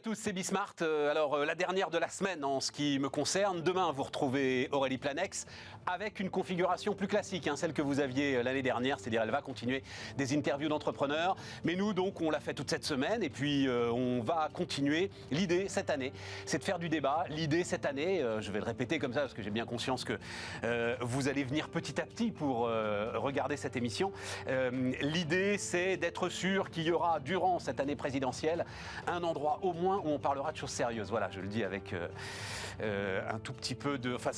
tous, c'est Bismart. Alors, la dernière de la semaine en ce qui me concerne. Demain, vous retrouvez Aurélie Planex avec une configuration plus classique, celle que vous aviez l'année dernière, c'est-à-dire elle va continuer des interviews d'entrepreneurs. Mais nous, donc, on l'a fait toute cette semaine et puis on va continuer. L'idée, cette année, c'est de faire du débat. L'idée, cette année, je vais le répéter comme ça parce que j'ai bien conscience que vous allez venir petit à petit pour regarder cette émission. L'idée, c'est d'être sûr qu'il y aura, durant cette année présidentielle, un endroit au moins où on parlera de choses sérieuses. Voilà, je le dis avec un tout petit peu de... Enfin,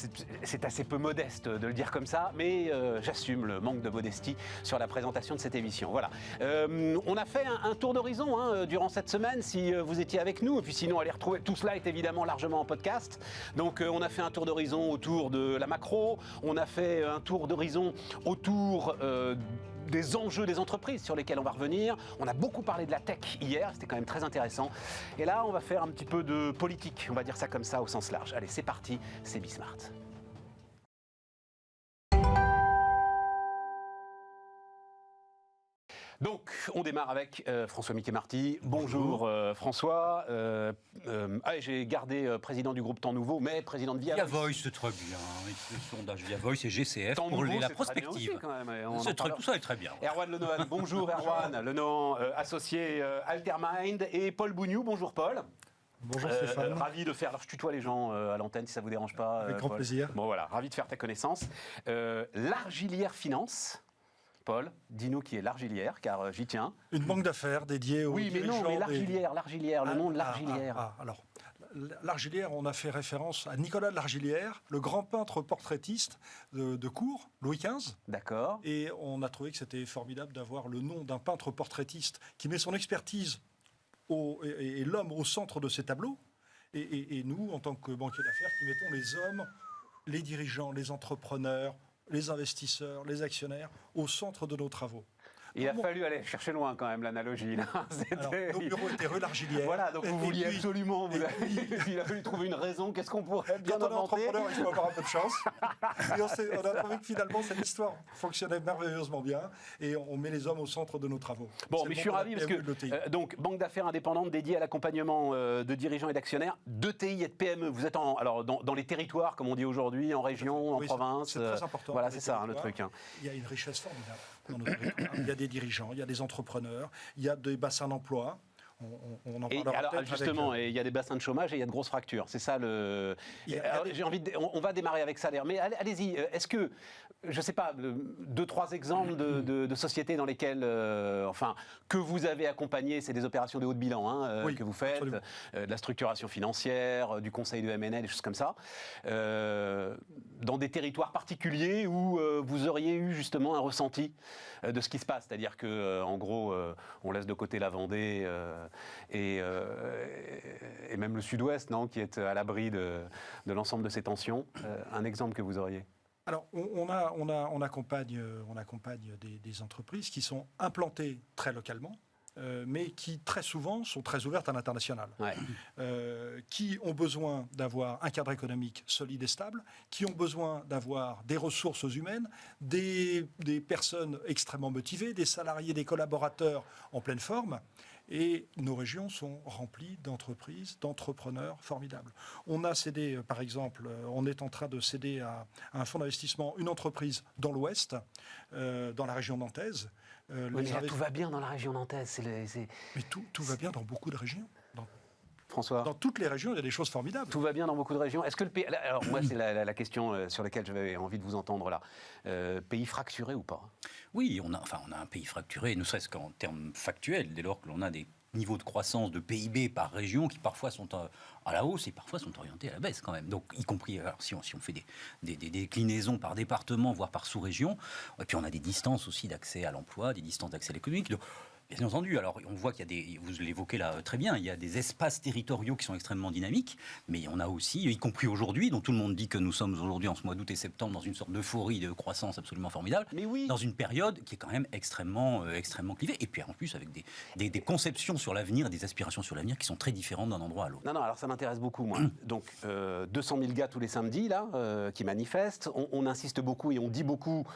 c'est assez peu modeste de le dire comme ça, mais j'assume le manque de modestie sur la présentation de cette émission. Voilà. On a fait un tour d'horizon durant cette semaine, si vous étiez avec nous, et puis sinon, allez retrouver... Tout cela est évidemment largement en podcast. Donc, on a fait un tour d'horizon autour de la macro, on a fait un tour d'horizon autour... des enjeux des entreprises sur lesquels on va revenir. On a beaucoup parlé de la tech hier, c'était quand même très intéressant. Et là, on va faire un petit peu de politique, on va dire ça comme ça au sens large. Allez, c'est parti, c'est Bismart. Donc, on démarre avec François Mickey-Marty. Bonjour François. Allez, j'ai gardé président du groupe Temps Nouveau, mais président de Via Voice. Via Voice, c'est très bien. Le sondage Via Voice et GCF Temps pour Nouveau, la prospective. Aussi, quand même. Tout ça est très bien. Erwan Lenohan, bonjour Erwan. Lenohan, associé Altermind. Et Paul Bougnou, bonjour Paul. Bonjour Stéphane. Ravi de faire, alors je tutoie les gens à l'antenne si ça vous dérange pas. Avec grand Paul. plaisir. Bon voilà, ravi de faire ta connaissance. L'Argilière Finance. Paul, dis-nous qui est l'Argilière, car j'y tiens. Une banque d'affaires dédiée aux Oui, mais non, mais l'Argilière, le nom de l'Argilière. Alors, l'Argilière, on a fait référence à Nicolas de l'Argilière, le grand peintre portraitiste de cour, Louis XV. D'accord. Et on a trouvé que c'était formidable d'avoir le nom d'un peintre portraitiste qui met son expertise et l'homme au centre de ses tableaux. Et nous, en tant que banquiers d'affaires, qui mettons les hommes, les dirigeants, les entrepreneurs, les investisseurs, les actionnaires, au centre de nos travaux. Il a fallu aller chercher loin quand même l'analogie. Nos bureaux étaient rue l'Argilière. Voilà, donc vous vouliez absolument, il a fallu trouver une raison, qu'est-ce qu'on pourrait bien inventer. Quand on est entrepreneur, il faut avoir un peu de chance. Et on a trouvé que finalement, cette histoire fonctionnait merveilleusement bien et on met les hommes au centre de nos travaux. Bon, mais je suis ravi parce que, donc, banque d'affaires indépendante dédiée à l'accompagnement de dirigeants et d'actionnaires, de TI et de PME. Vous êtes dans les territoires, comme on dit aujourd'hui, en région, en province. C'est très important. Voilà, c'est ça, le truc. Il y a une richesse formidable dans nos territoires. Il y a des dirigeants, il y a des entrepreneurs, il y a des bassins d'emploi. On en parlera alors justement, il y a des bassins de chômage et il y a de grosses fractures. C'est ça le. On va démarrer avec ça, mais allez-y. Est-ce que, je ne sais pas, 2-3 exemples de sociétés dans lesquelles, que vous avez accompagné, c'est des opérations de haut de bilan oui, que vous faites, de la structuration financière, du conseil de M&A, des choses comme ça, dans des territoires particuliers où vous auriez eu justement un ressenti de ce qui se passe, c'est-à-dire que, en gros, on laisse de côté la Vendée. Et même le Sud-Ouest, non, qui est à l'abri de l'ensemble de ces tensions. Un exemple que vous auriez ? Alors, on accompagne des entreprises qui sont implantées très localement, mais qui très souvent sont très ouvertes à l'international, qui ont besoin d'avoir un cadre économique solide et stable, qui ont besoin d'avoir des ressources humaines, des personnes extrêmement motivées, des salariés, des collaborateurs en pleine forme. Et nos régions sont remplies d'entreprises, d'entrepreneurs formidables. On a cédé, par exemple, on est en train de céder à un fonds d'investissement une entreprise dans l'Ouest, dans la région nantaise. Tout va bien dans la région nantaise. Mais tout va bien dans beaucoup de régions. François ? Dans toutes les régions, il y a des choses formidables. Tout va bien dans beaucoup de régions. Est-ce que le pays... Alors moi, c'est la question sur laquelle j'avais envie de vous entendre là. Pays fracturé ou pas ? Oui, on a un pays fracturé, ne serait-ce qu'en termes factuels, dès lors que l'on a des niveaux de croissance de PIB par région qui parfois sont à la hausse et parfois sont orientés à la baisse quand même. Donc, y compris, alors, si on fait des déclinaisons par département, voire par sous-région, et puis on a des distances aussi d'accès à l'emploi, des distances d'accès à l'économie. Donc, bien entendu, alors on voit qu'il y a des, vous l'évoquez là très bien, il y a des espaces territoriaux qui sont extrêmement dynamiques, mais on a aussi, y compris aujourd'hui, dont tout le monde dit que nous sommes aujourd'hui en ce mois d'août et septembre dans une sorte d'euphorie de croissance absolument formidable, mais oui, dans une période qui est quand même extrêmement clivée, et puis en plus avec des conceptions sur l'avenir, des aspirations sur l'avenir qui sont très différentes d'un endroit à l'autre. Non, alors ça m'intéresse beaucoup, moi. Donc, 200 000 gars tous les samedis, là, qui manifestent. On insiste beaucoup et on dit beaucoup,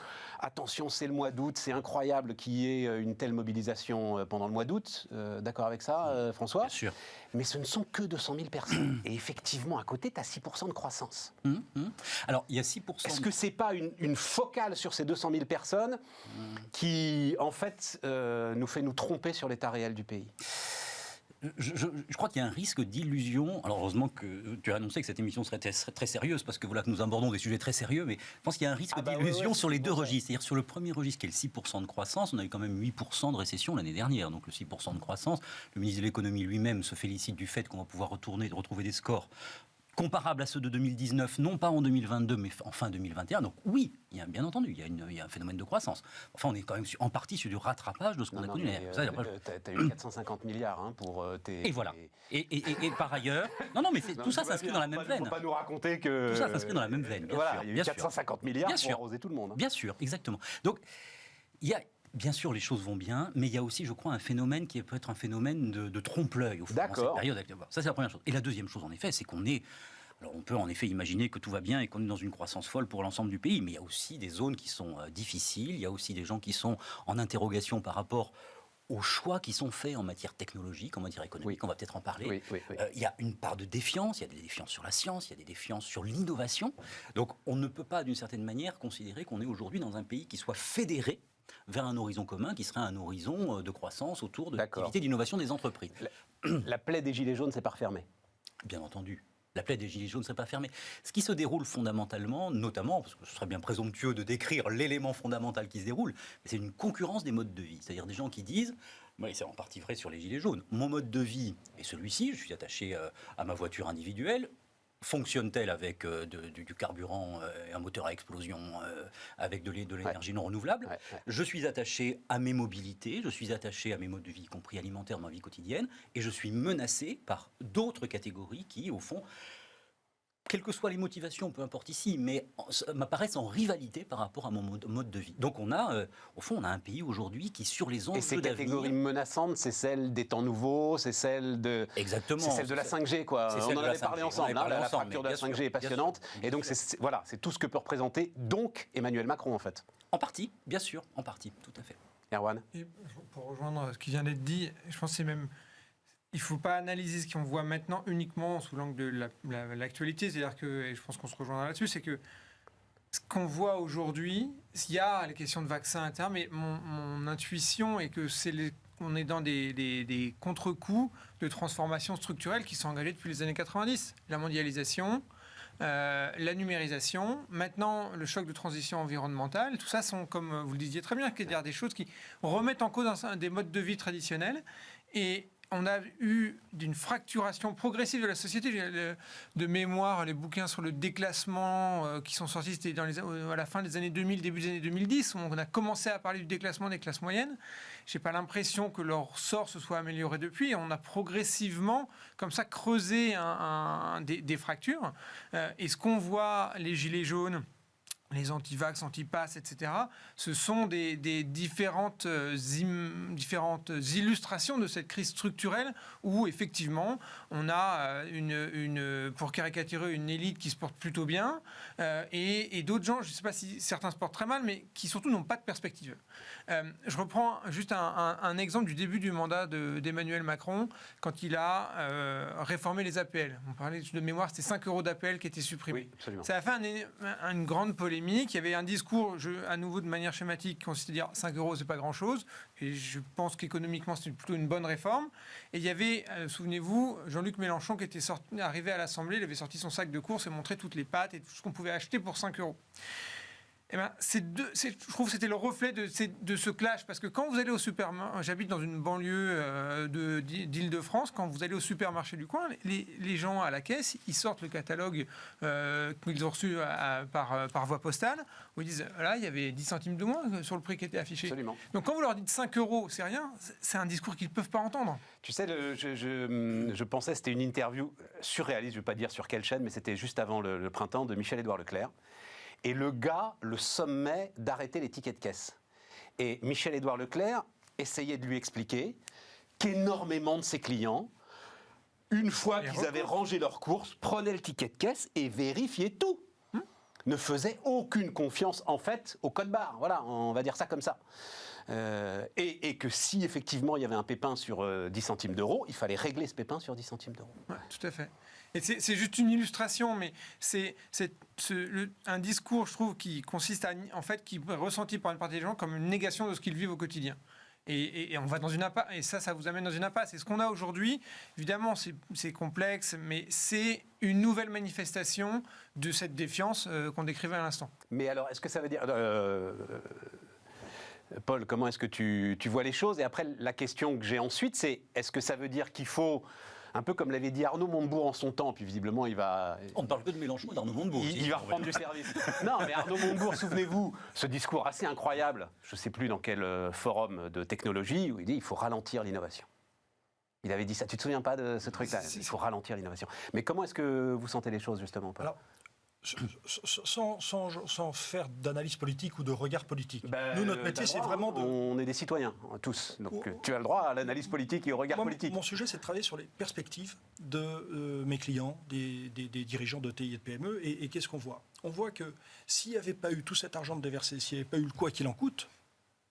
attention, c'est le mois d'août, c'est incroyable qu'il y ait une telle mobilisation pendant le mois d'août. D'accord avec ça, François? Bien sûr. Mais ce ne sont que 200 000 personnes. Et effectivement, à côté, tu as 6% de croissance. Alors, il y a 6%. Est-ce que ce n'est pas une focale sur ces 200 000 personnes qui, en fait, nous fait nous tromper sur l'état réel du pays? Je crois qu'il y a un risque d'illusion. Alors heureusement que tu as annoncé que cette émission serait très sérieuse, parce que voilà que nous abordons des sujets très sérieux, mais je pense qu'il y a un risque d'illusion sur les deux registres. C'est-à-dire sur le premier registre qui est le 6% de croissance, on a eu quand même 8% de récession l'année dernière, donc le 6% de croissance. Le ministre de l'économie lui-même se félicite du fait qu'on va pouvoir retrouver des scores comparables à ceux de 2019, non pas en 2022, mais en fin 2021. Donc oui, bien entendu, il y a un phénomène de croissance. Enfin, on est quand même en partie sur du rattrapage de ce qu'on a connu. Tu as eu 450 milliards pour tes... Et voilà. Et par ailleurs... Non, mais tout ça s'inscrit dans la même veine. Il ne faut pas nous raconter que... Tout ça s'inscrit dans la même veine, bien sûr. Il y a eu 450 milliards pour arroser tout le monde. Bien sûr, exactement. Donc, il y a... Bien sûr, les choses vont bien, mais il y a aussi, je crois, un phénomène qui peut être un phénomène de trompe-l'œil au fond, dans cette période. Ça, c'est la première chose. Et la deuxième chose, en effet, c'est qu'on est... Alors, on peut en effet imaginer que tout va bien et qu'on est dans une croissance folle pour l'ensemble du pays, mais il y a aussi des zones qui sont difficiles, il y a aussi des gens qui sont en interrogation par rapport aux choix qui sont faits en matière technologique, en matière économique, on va peut-être en parler. Il y a une part de défiance, il y a des défiances sur la science, il y a des défiances sur l'innovation. Donc, on ne peut pas, d'une certaine manière, considérer qu'on est aujourd'hui dans un pays qui soit fédéré vers un horizon commun qui serait un horizon de croissance autour de l'activité d'innovation des entreprises. La plaie des Gilets jaunes, c'est pas refermé. Bien entendu. La plaie des Gilets jaunes ne serait pas fermée. Ce qui se déroule fondamentalement, notamment, parce que ce serait bien présomptueux de décrire l'élément fondamental qui se déroule, c'est une concurrence des modes de vie. C'est-à-dire des gens qui disent, c'est en partie vrai sur les Gilets jaunes, mon mode de vie est celui-ci, je suis attaché à ma voiture individuelle. Fonctionne-t-elle avec du carburant et un moteur à explosion avec de l'énergie non renouvelable? Je suis attaché à mes mobilités, je suis attaché à mes modes de vie, y compris alimentaires, ma vie quotidienne, et je suis menacé par d'autres catégories qui, au fond, quelles que soient les motivations, peu importe ici, mais m'apparaissent en rivalité par rapport à mon mode de vie. Donc on a, au fond, on a un pays aujourd'hui qui, sur les enjeux d'avenir... Et ces catégories menaçantes, c'est celle des temps nouveaux, c'est celle de... Exactement. C'est celle de la 5G, quoi. On en avait parlé ensemble, la fracture de la 5G est passionnante. Et donc, c'est tout ce que peut représenter, donc, Emmanuel Macron, en fait. En partie, bien sûr, en partie, tout à fait. Erwan? Et pour rejoindre ce qui vient d'être dit, je pense que c'est même... Il ne faut pas analyser ce qu'on voit maintenant uniquement sous l'angle de l'actualité. C'est-à-dire que, et je pense qu'on se rejoindra là-dessus, c'est que ce qu'on voit aujourd'hui, il y a les questions de vaccins internes, mais mon intuition est que on est dans des contre-coups de transformation structurelle qui sont engagés depuis les années 90. La mondialisation, la numérisation, maintenant le choc de transition environnementale, tout ça sont, comme vous le disiez très bien, des choses qui remettent en cause des modes de vie traditionnels. Et on a eu d'une fracturation progressive de la société. De mémoire, les bouquins sur le déclassement qui sont sortis, c'était à la fin des années 2000, début des années 2010, où on a commencé à parler du déclassement des classes moyennes. Je n'ai pas l'impression que leur sort se soit amélioré depuis. On a progressivement, comme ça, creusé des fractures. Et ce qu'on voit, les gilets jaunes, les anti-vax, anti-pass, etc., ce sont des différentes illustrations de cette crise structurelle où, effectivement, on a pour caricaturer, une élite qui se porte plutôt bien et d'autres gens, je ne sais pas si certains se portent très mal, mais qui surtout n'ont pas de perspective. Je reprends juste un exemple du début du mandat d'Emmanuel Macron, quand il a réformé les APL. On parlait de mémoire, c'était 5 € d'APL qui étaient supprimés. Oui, absolument. Ça a fait une grande polémique. Il y avait un discours, à nouveau de manière schématique, qui consistait à dire 5 €, c'est pas grand-chose. Et je pense qu'économiquement, c'était plutôt une bonne réforme. Et il y avait, souvenez-vous, Jean-Luc Mélenchon qui était arrivé à l'Assemblée, il avait sorti son sac de courses et montré toutes les pâtes et tout ce qu'on pouvait acheter pour 5 €. Eh ben, je trouve que c'était le reflet de ce clash, parce que quand vous allez au supermarché, j'habite dans une banlieue d'Île-de-France, quand vous allez au supermarché du coin, les gens à la caisse, ils sortent le catalogue qu'ils ont reçu par voie postale, où ils disent, là, il y avait 10 centimes de moins sur le prix qui était affiché. Absolument. Donc quand vous leur dites 5 €, c'est rien, c'est un discours qu'ils ne peuvent pas entendre. Tu sais, je pensais, c'était une interview surréaliste, je ne vais pas dire sur quelle chaîne, mais c'était juste avant le printemps, de Michel-Édouard Leclerc. Et le gars le sommait d'arrêter les tickets de caisse. Et Michel-Édouard Leclerc essayait de lui expliquer qu'énormément de ses clients, une fois qu'ils avaient rangé leurs courses, prenaient le ticket de caisse et vérifiaient tout. ne faisait aucune confiance, en fait, au code barre. Voilà, on va dire ça comme ça. Et que si, effectivement, il y avait un pépin sur 10 centimes d'euros, il fallait régler ce pépin sur 10 centimes d'euros. Ouais, tout à fait. Et c'est juste une illustration, mais c'est un discours, je trouve, qui consiste à, en fait, qui est ressenti par une partie des gens comme une négation de ce qu'ils vivent au quotidien. Et on va dans une impasse, et ça vous amène dans une impasse. Et ce qu'on a aujourd'hui, évidemment, c'est complexe, mais c'est une nouvelle manifestation de cette défiance qu'on décrivait à l'instant. Mais alors, est-ce que ça veut dire... Paul, comment est-ce que tu vois les choses? Et après, la question que j'ai ensuite, c'est est-ce que ça veut dire qu'il faut... Un peu comme l'avait dit Arnaud Montebourg en son temps, puis visiblement il va... On ne parle que de Mélenchon et d'Arnaud Montebourg. Il va reprendre du service. Non, mais Arnaud Montebourg, souvenez-vous, ce discours assez incroyable, je ne sais plus dans quel forum de technologie, où il dit il faut ralentir l'innovation. Il avait dit ça, tu ne te souviens pas de ce truc-là? Il faut ralentir l'innovation. Mais comment est-ce que vous sentez les choses, justement, Paul? Alors, sans faire d'analyse politique ou de regard politique. Nous, notre métier, c'est vraiment de... On est des citoyens, tous. Donc tu as le droit à l'analyse politique et au regard politique. Mon sujet, c'est de travailler sur les perspectives de mes clients, des dirigeants de TI et de PME. Et qu'est-ce qu'on voit? On voit que s'il n'y avait pas eu tout cet argent de déversé, s'il n'y avait pas eu le quoi qu'il en coûte,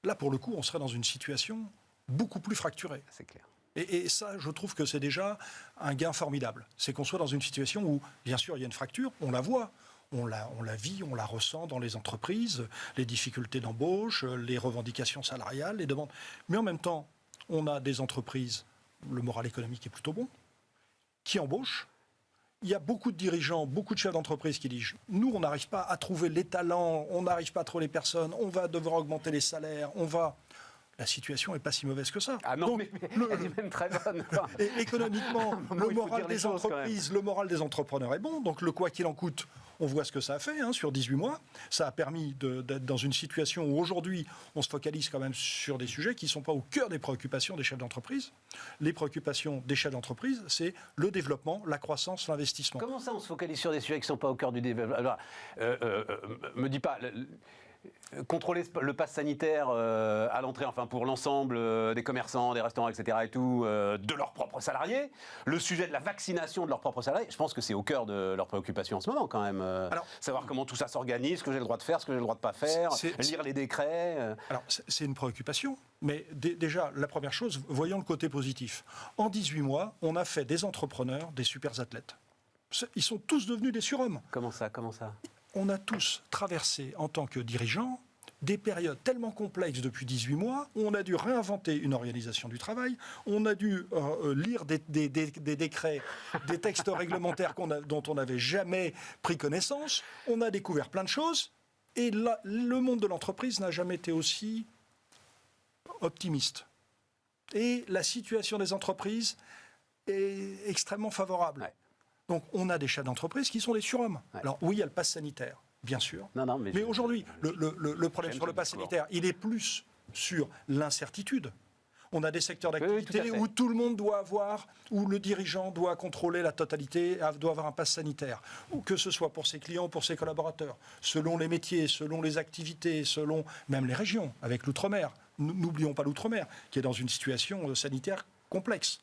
là, pour le coup, on serait dans une situation beaucoup plus fracturée. C'est clair. Et ça, je trouve que c'est déjà un gain formidable. C'est qu'on soit dans une situation où, bien sûr, il y a une fracture, on la voit, on la vit, on la ressent dans les entreprises, les difficultés d'embauche, les revendications salariales, les demandes. Mais en même temps, on a des entreprises, le moral économique est plutôt bon, qui embauchent. Il y a beaucoup de dirigeants, beaucoup de chefs d'entreprise qui disent « Nous, on n'arrive pas à trouver les talents, on n'arrive pas à trouver les personnes, on va devoir augmenter les salaires, on va... » La situation n'est pas si mauvaise que ça. Ah non, donc, mais elle est même très bonne. Et économiquement, le moral des entreprises, le moral des entrepreneurs est bon. Donc le quoi qu'il en coûte, on voit ce que ça a fait sur 18 mois. Ça a permis d'être dans une situation où aujourd'hui, on se focalise quand même sur des sujets qui ne sont pas au cœur des préoccupations des chefs d'entreprise. Les préoccupations des chefs d'entreprise, c'est le développement, la croissance, l'investissement. Comment ça, on se focalise sur des sujets qui ne sont pas au cœur du développement? Me dis pas... Contrôler le pass sanitaire à l'entrée, enfin pour l'ensemble des commerçants, des restaurants, etc. et tout, de leurs propres salariés. Le sujet de la vaccination de leurs propres salariés, je pense que c'est au cœur de leurs préoccupations en ce moment quand même. Alors, savoir comment tout ça s'organise, ce que j'ai le droit de faire, ce que j'ai le droit de pas faire, lire les décrets. Alors c'est une préoccupation, mais déjà la première chose, voyons le côté positif. En 18 mois, on a fait des entrepreneurs des super athlètes. Ils sont tous devenus des surhommes. Comment ça? On a tous traversé, en tant que dirigeants, des périodes tellement complexes depuis 18 mois, où on a dû réinventer une organisation du travail, on a dû lire des décrets, des textes réglementaires dont on n'avait jamais pris connaissance, on a découvert plein de choses, et là, le monde de l'entreprise n'a jamais été aussi optimiste. Et la situation des entreprises est extrêmement favorable. Ouais. Donc, on a des chefs d'entreprise qui sont des surhommes. Ouais. Alors, oui, il y a le pass sanitaire, bien sûr. Non, mais aujourd'hui, le problème sur le pass sanitaire, il est plus sur l'incertitude. On a des secteurs d'activité où tout le monde doit avoir, où le dirigeant doit contrôler la totalité, doit avoir un pass sanitaire. Ou que ce soit pour ses clients, pour ses collaborateurs, selon les métiers, selon les activités, selon même les régions, avec l'outre-mer. N'oublions pas l'outre-mer, qui est dans une situation sanitaire complexe.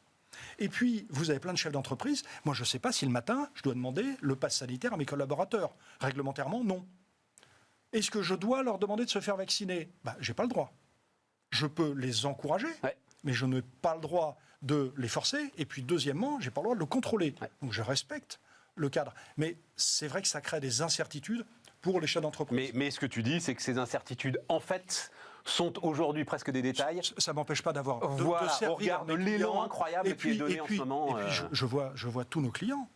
Et puis, vous avez plein de chefs d'entreprise. Moi, je ne sais pas si le matin, je dois demander le pass sanitaire à mes collaborateurs. Réglementairement, non. Est-ce que je dois leur demander de se faire vacciner? Je n'ai pas le droit. Je peux les encourager, mais je n'ai pas le droit de les forcer. Et puis, deuxièmement, je n'ai pas le droit de le contrôler. Donc, je respecte le cadre. Mais c'est vrai que ça crée des incertitudes pour les chefs d'entreprise. Mais ce que tu dis, c'est que ces incertitudes, en fait, sont aujourd'hui presque des détails. Ça ne m'empêche pas d'avoir de servir au regard de l'élan incroyable qui est donné en ce moment. Et puis je vois tous nos clients.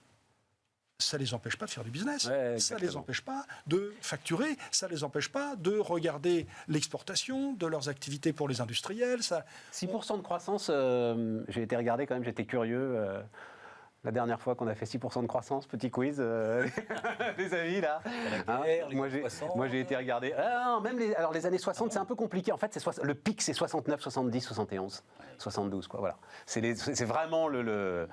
Ça ne les empêche pas de faire du business. Ça ne les empêche pas de facturer. Ça ne les empêche pas de regarder l'exportation de leurs activités pour les industriels. 6% de croissance, j'ai été regardé quand même, j'étais curieux. La dernière fois qu'on a fait 6% de croissance, petit quiz, les amis, là. Moi, j'ai été regarder. Alors, les années 60, c'est un peu compliqué. En fait, le pic, c'est 69, 70, 71, 72, quoi. Voilà. C'est vraiment le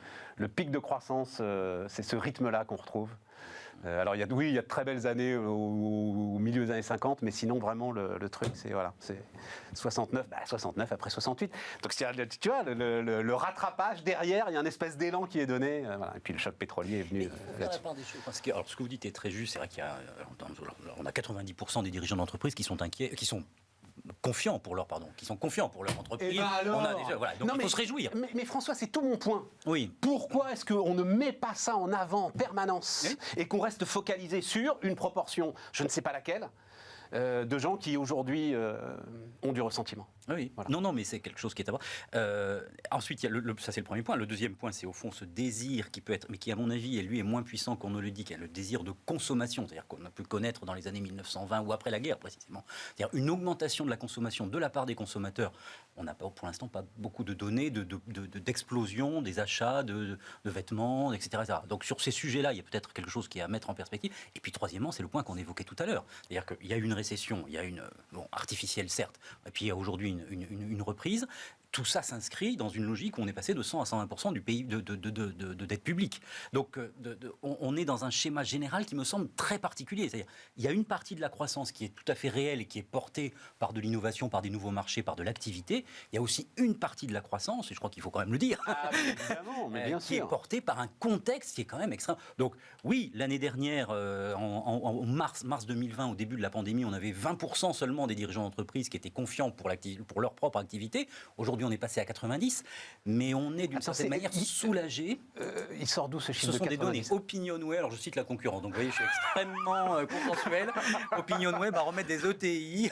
pic de croissance, c'est ce rythme-là qu'on retrouve. Alors, il y a de très belles années au milieu des années 50, mais sinon, vraiment, le truc, c'est 69, 69 après 68. Donc, tu vois, le rattrapage derrière, il y a une espèce d'élan qui est donné. Voilà. Et puis, le choc pétrolier est venu là-dessus. Parce que, alors, ce que vous dites est très juste. C'est vrai qu'il y a, on a 90% des dirigeants d'entreprise qui sont inquiets, qui sont confiants pour leur entreprise. Et ben alors, on a déjà, voilà, donc il faut se réjouir. Mais François, c'est tout mon point. Oui. Pourquoi est-ce qu'on ne met pas ça en avant en permanence et qu'on reste focalisé sur une proportion, je ne sais pas laquelle, de gens qui aujourd'hui ont du ressentiment? Oui, voilà. Non, mais c'est quelque chose qui est à voir. Ensuite, il y a ça c'est le premier point. Le deuxième point, c'est au fond ce désir qui peut être, mais qui à mon avis, lui, est moins puissant qu'on ne le dit, qui est le désir de consommation, c'est-à-dire qu'on a pu connaître dans les années 1920 ou après la guerre précisément. C'est-à-dire une augmentation de la consommation de la part des consommateurs. On n'a pas, pour l'instant, pas beaucoup de données d'explosion des achats de vêtements, etc., etc. Donc sur ces sujets-là, il y a peut-être quelque chose qui est à mettre en perspective. Et puis troisièmement, c'est le point qu'on évoquait tout à l'heure. C'est-à-dire qu'il y a une récession, il y a une artificielle certes, et puis il y a aujourd'hui une reprise. Tout ça s'inscrit dans une logique où on est passé de 100 à 120% du pays de dette publique. Donc on est dans un schéma général qui me semble très particulier. C'est-à-dire il y a une partie de la croissance qui est tout à fait réelle et qui est portée par de l'innovation, par des nouveaux marchés, par de l'activité. Il y a aussi une partie de la croissance, et je crois qu'il faut quand même le dire, évidemment, mais bien qui sûr, est portée par un contexte qui est quand même extrême. Donc oui, l'année dernière, en mars 2020, au début de la pandémie, on avait 20% seulement des dirigeants d'entreprise qui étaient confiants pour leur propre activité. Aujourd'hui, on est passé à 90, mais on est d'une certaine manière soulagé. Il sort d'où ce chiffre de 90? Ce sont des données Opinionway, alors je cite la concurrence, donc vous voyez, je suis extrêmement consensuel. Opinionway va remettre des ETI,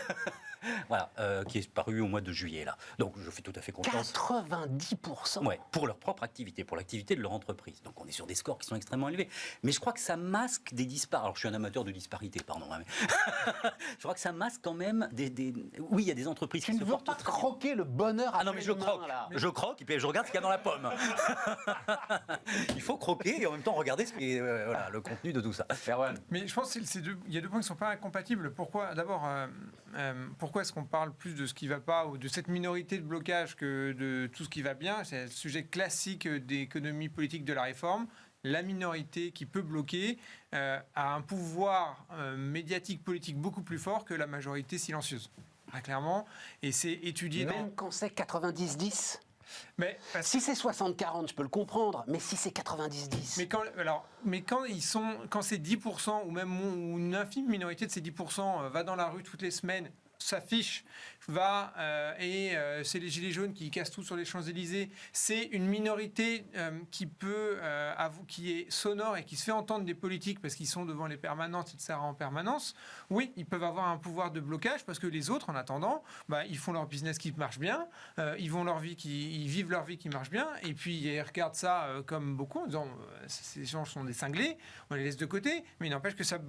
voilà, qui est paru au mois de juillet, là. Donc je fais tout à fait confiance. 90%? Ouais, pour leur propre activité, pour l'activité de leur entreprise. Donc on est sur des scores qui sont extrêmement élevés. Mais je crois que ça masque des disparités. Alors je suis un amateur de disparités, pardon. Hein, mais je crois que ça masque quand même Oui, il y a des entreprises qui se portent pas croquer le bonheur à Ah non, mais je croque. Je croque et puis je regarde ce qu'il y a dans la pomme. Il faut croquer et en même temps regarder ce qui est le contenu de tout ça. Mais je pense qu'il y a deux points qui ne sont pas incompatibles. Pourquoi, d'abord, pourquoi est-ce qu'on parle plus de ce qui ne va pas ou de cette minorité de blocage que de tout ce qui va bien? C'est le sujet classique des économies politiques de la réforme. La minorité qui peut bloquer a un pouvoir médiatique politique beaucoup plus fort que la majorité silencieuse. Très clairement. Et c'est étudié même quand c'est 90-10? Mais si c'est 60-40, je peux le comprendre, mais si c'est 90-10... Mais quand c'est 10%, ou même une infime minorité de ces 10% va dans la rue toutes les semaines, s'affiche, c'est les gilets jaunes qui cassent tout sur les Champs-Élysées. C'est une minorité qui est sonore et qui se fait entendre des politiques parce qu'ils sont devant les permanences, etc. en permanence. Oui, ils peuvent avoir un pouvoir de blocage parce que les autres, en attendant, ils font leur business qui marche bien, ils vivent leur vie qui marche bien, et puis ils regardent ça comme beaucoup en disant ces gens sont des cinglés, on les laisse de côté, mais il n'empêche que ça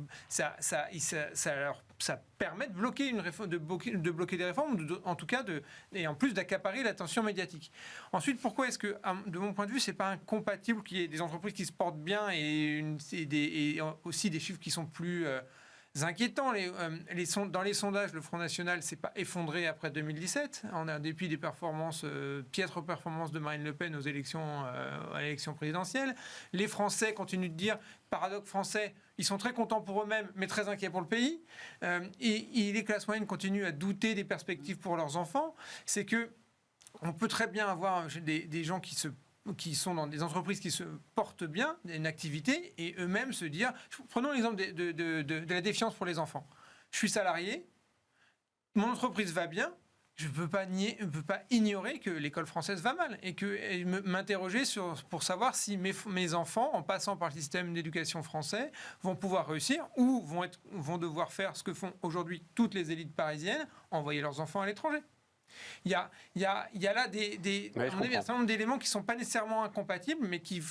permet de bloquer une réforme, de bloquer des réformes, en tout cas et en plus d'accaparer l'attention médiatique. Ensuite, pourquoi est-ce que, de mon point de vue, c'est pas incompatible qu'il y ait des entreprises qui se portent bien et aussi des chiffres qui sont plus inquiétants. Dans les sondages, le Front National s'est pas effondré après 2017, en dépit des piètres performances de Marine Le Pen à l'élection présidentielle. Les Français continuent de dire, paradoxe français, ils sont très contents pour eux-mêmes, mais très inquiets pour le pays. Et les classes moyennes continuent à douter des perspectives pour leurs enfants. C'est que on peut très bien avoir des gens qui sont dans des entreprises qui se portent bien, une activité, et eux-mêmes se dire... Prenons l'exemple de la défiance pour les enfants. Je suis salarié, mon entreprise va bien, je ne peux pas ignorer que l'école française va mal et m'interroger pour savoir si mes enfants, en passant par le système d'éducation français, vont pouvoir réussir ou vont devoir faire ce que font aujourd'hui toutes les élites parisiennes, envoyer leurs enfants à l'étranger. Il y a là un certain nombre d'éléments qui ne sont pas nécessairement incompatibles, mais qui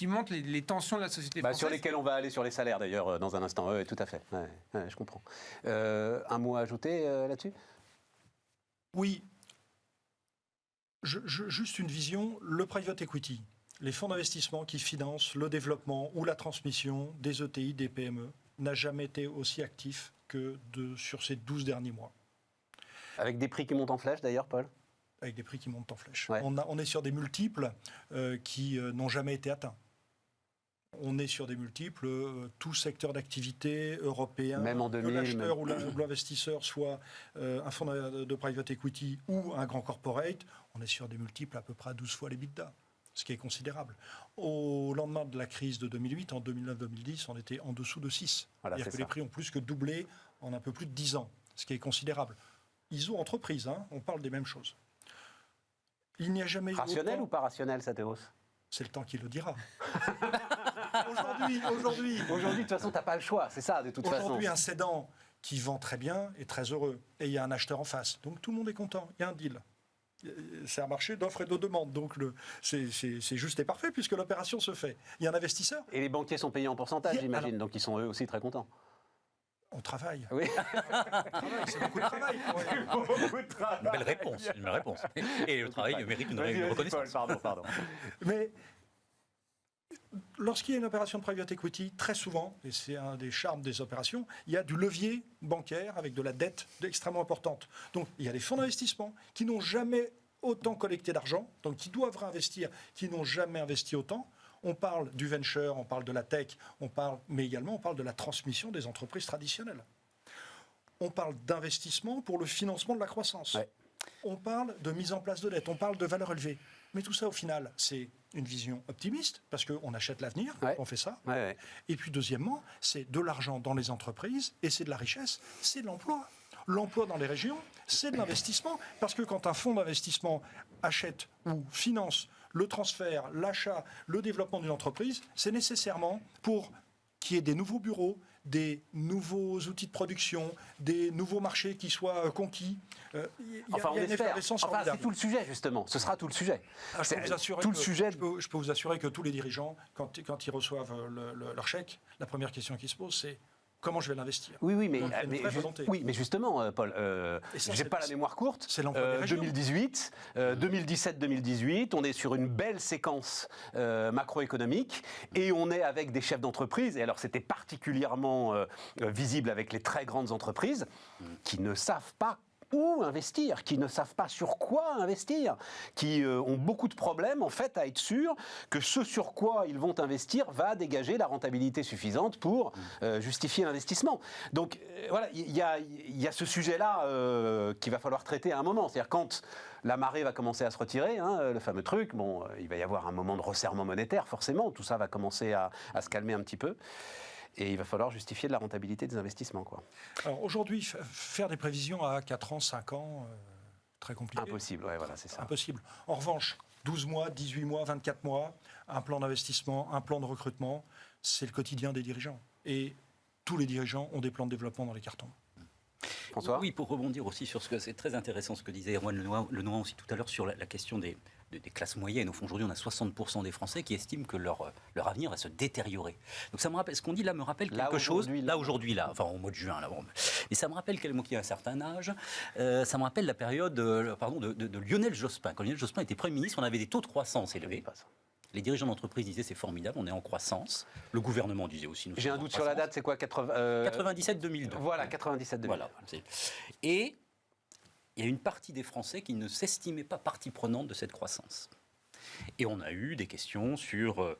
montrent les tensions de la société française. Sur lesquelles on va aller sur les salaires, d'ailleurs, dans un instant. Oui, tout à fait. Je comprends. Un mot à ajouter là-dessus ? Oui. Juste une vision. Le private equity, les fonds d'investissement qui financent le développement ou la transmission des ETI, des PME, n'a jamais été aussi actif que sur ces 12 derniers mois. Avec des prix qui montent en flèche, d'ailleurs, Paul ? Avec des prix qui montent en flèche. Ouais. On est sur des multiples qui n'ont jamais été atteints. On est sur des multiples, tout secteur d'activité européen, même en 2000, que l'acheteur ou l'investisseur soit un fonds de private equity ou un grand corporate, on est sur des multiples à peu près à 12 fois les EBITDA, ce qui est considérable. Au lendemain de la crise de 2008, en 2009-2010, on était en dessous de 6. Voilà, C'est-à-dire que ça. les prix ont plus que doublé en un peu plus de 10 ans, ce qui est considérable. ISO entreprise, on parle des mêmes choses. Il n'y a jamais eu Rationnel autant... ou pas rationnel, cette hausse? C'est le temps qui le dira. Aujourd'hui, de toute façon, tu n'as pas le choix, c'est ça, de toute façon. Aujourd'hui, un cédant qui vend très bien est très heureux. Et il y a un acheteur en face. Donc tout le monde est content. Il y a un deal. C'est un marché d'offres et de demandes. Donc c'est juste et parfait puisque l'opération se fait. Il y a un investisseur. Et les banquiers sont payés en pourcentage, j'imagine, donc ils sont eux aussi très contents. On travaille. Oui. C'est beaucoup de travail. Une belle réponse, une belle réponse. Et le travail mérite une reconnaissance. Pardon. Mais lorsqu'il y a une opération de private equity, très souvent, et c'est un des charmes des opérations, il y a du levier bancaire avec de la dette extrêmement importante. Donc il y a des fonds d'investissement qui n'ont jamais autant collecté d'argent, donc qui doivent réinvestir, qui n'ont jamais investi autant. On parle du venture, on parle de la tech, mais également on parle de la transmission des entreprises traditionnelles. On parle d'investissement pour le financement de la croissance. Ouais. On parle de mise en place de dette, on parle de valeur élevée. Mais tout ça, au final, c'est une vision optimiste, parce qu'on achète l'avenir, on fait ça. Ouais. Et puis, deuxièmement, c'est de l'argent dans les entreprises, et c'est de la richesse, c'est de l'emploi. L'emploi dans les régions, c'est de l'investissement, parce que quand un fonds d'investissement achète ou finance le transfert, l'achat, le développement d'une entreprise, c'est nécessairement pour qu'il y ait des nouveaux bureaux, des nouveaux outils de production, des nouveaux marchés qui soient conquis. On y a une espère. effervescence formidable. C'est tout le sujet, justement. Ce sera tout le sujet. Je peux vous assurer tout le sujet. Je peux vous assurer que tous les dirigeants, quand ils reçoivent leur chèque, la première question qu'ils se posent, c'est comment je vais l'investir. Oui, Il y a une vraie volonté. mais justement, Paul, ça, j'ai pas la mémoire courte. C'est l'emploi des régions. 2018, 2017-2018, on est sur une belle séquence macroéconomique et on est avec des chefs d'entreprise. Et alors, c'était particulièrement visible avec les très grandes entreprises qui ne savent pas où investir, qui ne savent pas sur quoi investir, qui ont beaucoup de problèmes en fait à être sûrs que ce sur quoi ils vont investir va dégager la rentabilité suffisante pour justifier l'investissement. Donc voilà, il y a ce sujet-là qu'il va falloir traiter à un moment. C'est-à-dire quand la marée va commencer à se retirer, le fameux truc, il va y avoir un moment de resserrement monétaire forcément, tout ça va commencer à se calmer un petit peu. Et il va falloir justifier de la rentabilité des investissements, quoi. Alors aujourd'hui, faire des prévisions à 4 ans, 5 ans, très compliqué. Impossible, ouais, voilà, c'est ça. Impossible. En revanche, 12 mois, 18 mois, 24 mois, un plan d'investissement, un plan de recrutement, c'est le quotidien des dirigeants. Et tous les dirigeants ont des plans de développement dans les cartons. François ? Oui, pour rebondir aussi sur ce que c'est très intéressant ce que disait Erwan Lenoir aussi tout à l'heure sur la question des classes moyennes. Au fond, aujourd'hui, on a 60% des Français qui estiment que leur avenir va se détériorer. Donc ça me rappelle, ce qu'on dit là me rappelle quelque chose. Aujourd'hui, enfin au mois de juin, là. Et ça me rappelle quelqu'un qui a un certain âge. Ça me rappelle la période de Lionel Jospin. Quand Lionel Jospin était Premier ministre, on avait des taux de croissance élevés. Les dirigeants d'entreprise disaient c'est formidable, on est en croissance. Le gouvernement disait aussi. J'ai un doute sur la date, c'est quoi 97-2002. Voilà, 97-2002. Voilà. Et il y a une partie des Français qui ne s'estimaient pas partie prenante de cette croissance. Et on a eu des questions sur...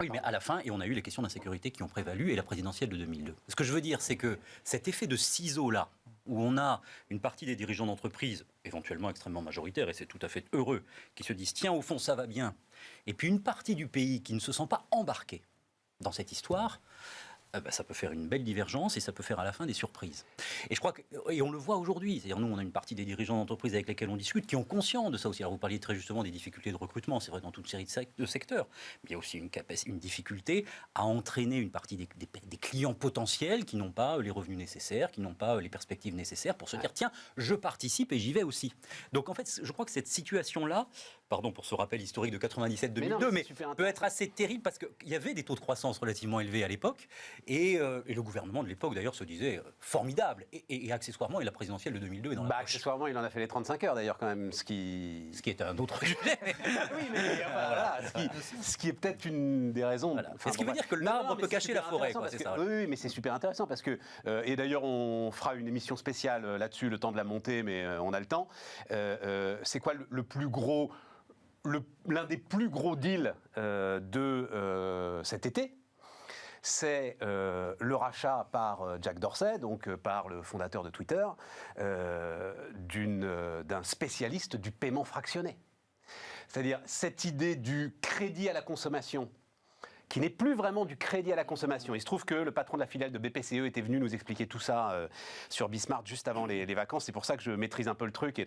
Oui, mais à la fin, et on a eu les questions d'insécurité qui ont prévalu et la présidentielle de 2002. Ce que je veux dire, c'est que cet effet de ciseau-là, où on a une partie des dirigeants d'entreprise, éventuellement extrêmement majoritaire, et c'est tout à fait heureux, qui se disent « tiens, au fond, ça va bien », et puis une partie du pays qui ne se sent pas embarquée dans cette histoire, ça peut faire une belle divergence et ça peut faire à la fin des surprises. Et je crois et on le voit aujourd'hui, c'est-à-dire nous on a une partie des dirigeants d'entreprise avec lesquels on discute qui ont conscience de ça aussi. Alors vous parliez très justement des difficultés de recrutement, c'est vrai dans toute série de secteurs, mais il y a aussi une difficulté à entraîner une partie des clients potentiels qui n'ont pas les revenus nécessaires, qui n'ont pas les perspectives nécessaires pour se dire tiens, je participe et j'y vais aussi. Donc en fait, je crois que cette situation-là, pardon pour ce rappel historique de 97-2002, mais peut être assez terrible parce qu'il y avait des taux de croissance relativement élevés à l'époque. Et le gouvernement de l'époque, d'ailleurs, se disait formidable. Et accessoirement, et la présidentielle de 2002 est dans la poche. Accessoirement, il en a fait les 35 heures, d'ailleurs, quand même, ce qui est un autre sujet. Oui, mais voilà, ce qui est peut-être une des raisons... Voilà. Ce qui veut dire que l'arbre peut cacher la forêt, quoi, c'est ça. Oui, mais c'est super intéressant, parce que... et d'ailleurs, on fera une émission spéciale là-dessus, le temps de la monter, mais on a le temps. C'est quoi le plus gros... l'un des plus gros deals de cet été, c'est le rachat par Jack Dorsey, donc par le fondateur de Twitter, d'un spécialiste du paiement fractionné. C'est-à-dire cette idée du crédit à la consommation, qui n'est plus vraiment du crédit à la consommation. Il se trouve que le patron de la filiale de BPCE était venu nous expliquer tout ça sur Bismart juste avant les vacances. C'est pour ça que je maîtrise un peu le truc.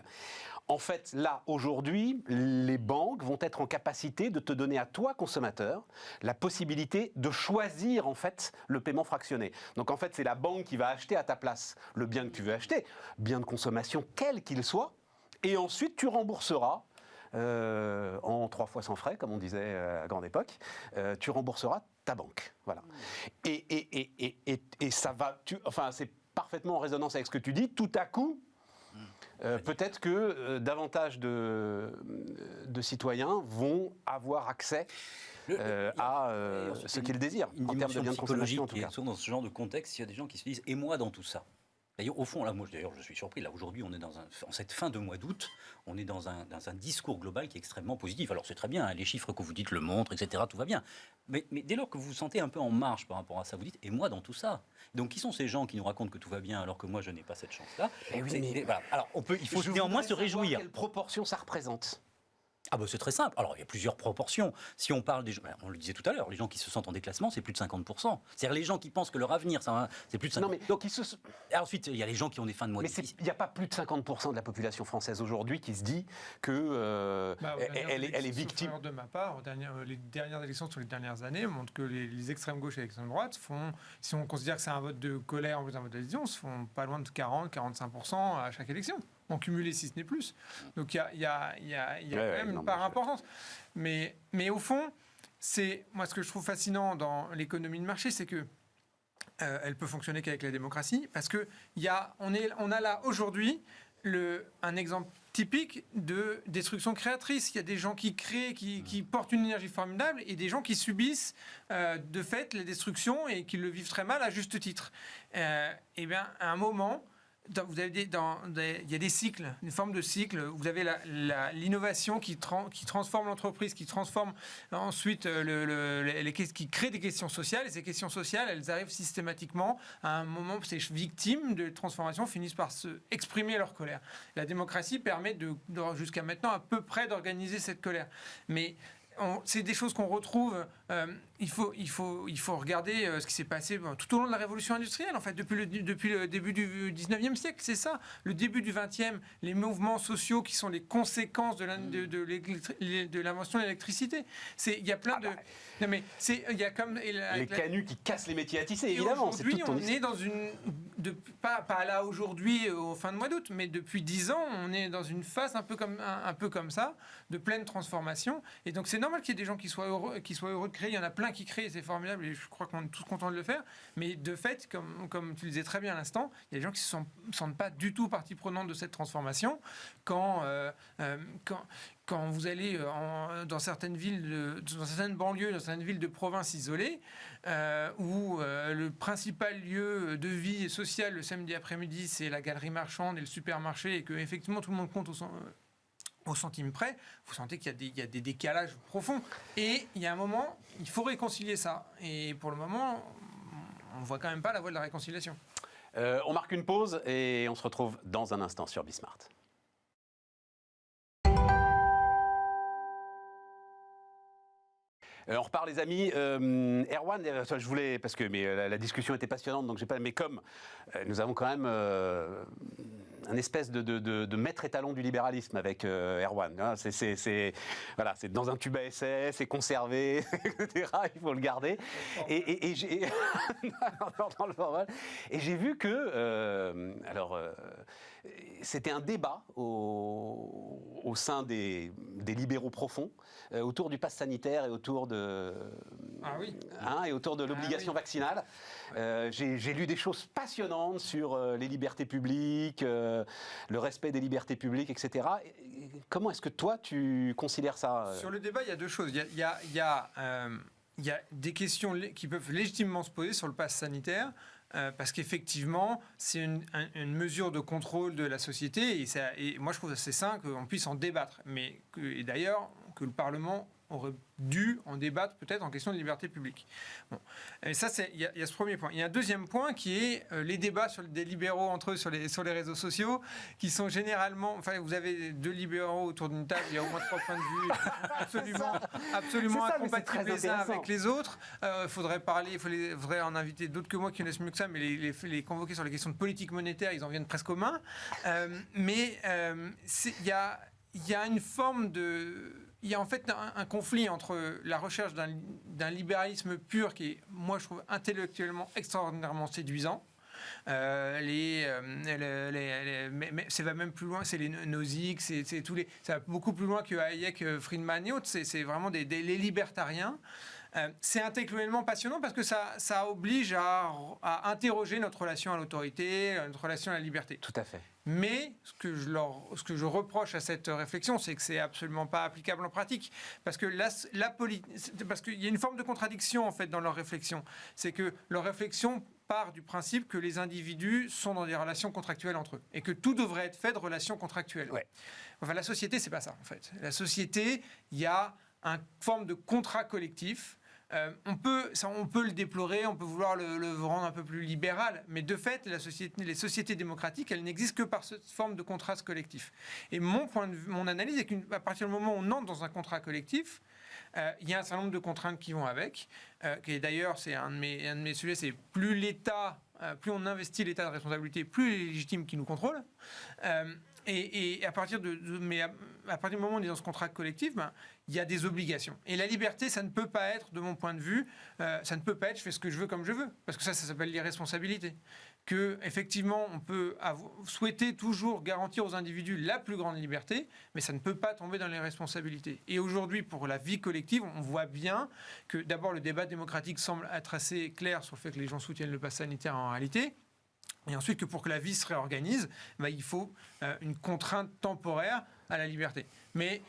En fait, là, aujourd'hui, les banques vont être en capacité de te donner à toi, consommateur, la possibilité de choisir, en fait, le paiement fractionné. Donc, en fait, c'est la banque qui va acheter à ta place le bien que tu veux acheter, bien de consommation quel qu'il soit, et ensuite, tu rembourseras en 3 fois sans frais, comme on disait à la grande époque, tu rembourseras ta banque. Voilà. Et ça va... Enfin, c'est parfaitement en résonance avec ce que tu dis. Tout à coup, peut-être que davantage de citoyens vont avoir accès à ce qu'ils désirent, en termes de biens de consommation, en tout cas. Dans ce genre de contexte, il y a des gens qui se disent « et moi dans tout ça ?» D'ailleurs, au fond, là, moi, d'ailleurs, je suis surpris. Là, aujourd'hui, on est en cette fin de mois d'août, on est dans un discours global qui est extrêmement positif. Alors, c'est très bien, hein, les chiffres que vous dites le montrent, etc., tout va bien. Mais dès lors que vous vous sentez un peu en marge par rapport à ça, vous dites, et moi dans tout ça? Donc, qui sont ces gens qui nous racontent que tout va bien alors que moi, je n'ai pas cette chance-là? Voilà. Alors, il faut néanmoins se réjouir. Quelle proportion ça représente? Ah ben c'est très simple. Alors il y a plusieurs proportions. Si on parle des gens, on le disait tout à l'heure, les gens qui se sentent en déclassement, c'est plus de 50%. C'est-à-dire les gens qui pensent que leur avenir, c'est plus de 50%. Non mais donc Et ensuite il y a les gens qui ont des fins de mois. Mais il n'y a pas plus de 50% de la population française aujourd'hui qui se dit que elle est victime. De ma part, les dernières élections sur les dernières années montrent que les extrêmes gauche et l'extrême droite font, si on considère que c'est un vote de colère en plus d'un vote d'adhésion, se font pas loin de 40-45% à chaque élection. En cumulé, si ce n'est plus. Donc il y a quand même une part importante. Mais au fond, c'est moi ce que je trouve fascinant dans l'économie de marché, c'est que elle peut fonctionner qu'avec la démocratie, parce que on a là aujourd'hui un exemple typique de destruction créatrice. Il y a des gens qui créent, qui portent une énergie formidable, et des gens qui subissent de fait les destructions et qui le vivent très mal à juste titre. Et bien, à un moment, vous avez il y a des cycles, une forme de cycle. Vous avez l'innovation qui transforme l'entreprise, qui transforme ensuite qui crée des questions sociales. Et ces questions sociales, elles arrivent systématiquement à un moment où ces victimes de transformation finissent par se exprimer leur colère. La démocratie permet jusqu'à maintenant à peu près d'organiser cette colère. Mais c'est des choses qu'on retrouve. Il faut regarder ce qui s'est passé tout au long de la révolution industrielle, en fait, depuis le début du 19e siècle. C'est ça, le début du 20e, les mouvements sociaux qui sont les conséquences de l'invention de l'électricité. Il y a plein de... Non, mais il y a comme... les canuts qui cassent les métiers à tisser, évidemment. Aujourd'hui, on est dans une... Pas là aujourd'hui, au fin de mois d'août, mais depuis 10 ans, on est dans une phase un peu comme ça, de pleine transformation. Et donc, c'est normal qu'il y ait des gens qui soient heureux de créer. Il y en a plein qui créent, c'est formidable, et je crois qu'on est tous contents de le faire. Mais de fait, comme tu le disais très bien à l'instant, il y a des gens qui ne se sentent pas du tout partie prenante de cette transformation. Quand vous allez dans certaines villes, dans certaines banlieues, dans certaines villes de province isolées, où le principal lieu de vie sociale le samedi après-midi, c'est la galerie marchande et le supermarché, et que effectivement tout le monde compte au centime près, vous sentez qu'il y a des décalages profonds. Et il y a un moment, il faut réconcilier ça. Et pour le moment, on ne voit quand même pas la voie de la réconciliation. On marque une pause et on se retrouve dans un instant sur Bismart. On repart les amis. Erwan, je voulais, parce que la discussion était passionnante, donc j'ai pas. Mais comme nous avons quand même un espèce de maître étalon du libéralisme avec Erwan. Hein, c'est dans un tube à essai, c'est conservé, etc. Il faut le garder. Et j'ai et j'ai vu que c'était un débat au sein des libéraux profonds autour du pass sanitaire et autour de et autour de l'obligation vaccinale. J'ai lu des choses passionnantes sur les libertés publiques, le respect des libertés publiques, etc. Comment est-ce que toi tu considères ça? Sur le débat, il y a deux choses. Il y a des questions qui peuvent légitimement se poser sur le pass sanitaire. Parce qu'effectivement, c'est une mesure de contrôle de la société, et moi je trouve assez sain qu'on puisse en débattre. Et d'ailleurs, que le Parlement aurait dû en débattre peut-être en question de liberté publique. Bon. Et ça, il y a ce premier point. Il y a un deuxième point qui est les débats des libéraux entre eux sur les réseaux sociaux, qui sont généralement... Enfin, vous avez 2 libéraux autour d'une table, il y a au moins 3 points de vue absolument incompatibles les uns avec les autres. Il faudrait en inviter d'autres que moi qui connaissent mieux que ça, mais les convoquer sur les questions de politique monétaire, ils en viennent presque aux mains. Mais il y a une forme de... Il y a en fait un conflit entre la recherche d'un libéralisme pur qui est, moi, je trouve intellectuellement extraordinairement séduisant. Mais ça va même plus loin, c'est les Nozick, c'est tous les, ça va beaucoup plus loin que Hayek, Friedman et autres. C'est vraiment les libertariens. C'est intellectuellement passionnant parce que ça oblige à interroger notre relation à l'autorité, notre relation à la liberté. Tout à fait. Mais ce que je reproche à cette réflexion, c'est que c'est absolument pas applicable en pratique, parce que parce qu'il y a une forme de contradiction en fait dans leur réflexion. C'est que leur réflexion part du principe que les individus sont dans des relations contractuelles entre eux et que tout devrait être fait de relations contractuelles. Ouais. Enfin, la société, c'est pas ça en fait. La société, il y a une forme de contrat collectif. On peut le déplorer, on peut vouloir le rendre un peu plus libéral, mais de fait, les sociétés démocratiques, elles n'existent que par cette forme de contrat collectif. Et mon analyse est qu'à partir du moment où on entre dans un contrat collectif, il y a un certain nombre de contraintes qui vont avec, qui d'ailleurs, c'est un de mes sujets, c'est plus plus on investit l'État de responsabilité, plus il est légitime qu'il nous contrôle. Et à partir du moment où on est dans ce contrat collectif, il y a des obligations. Et la liberté, ça ne peut pas être, de mon point de vue, ça ne peut pas être je fais ce que je veux comme je veux. Parce que ça s'appelle l'irresponsabilité. Qu'effectivement, on peut souhaiter toujours garantir aux individus la plus grande liberté, mais ça ne peut pas tomber dans l'irresponsabilité. Et aujourd'hui, pour la vie collective, on voit bien que d'abord, le débat démocratique semble être assez clair sur le fait que les gens soutiennent le pass sanitaire en réalité. Et ensuite, que pour que la vie se réorganise, il faut une contrainte temporaire à la liberté. Mais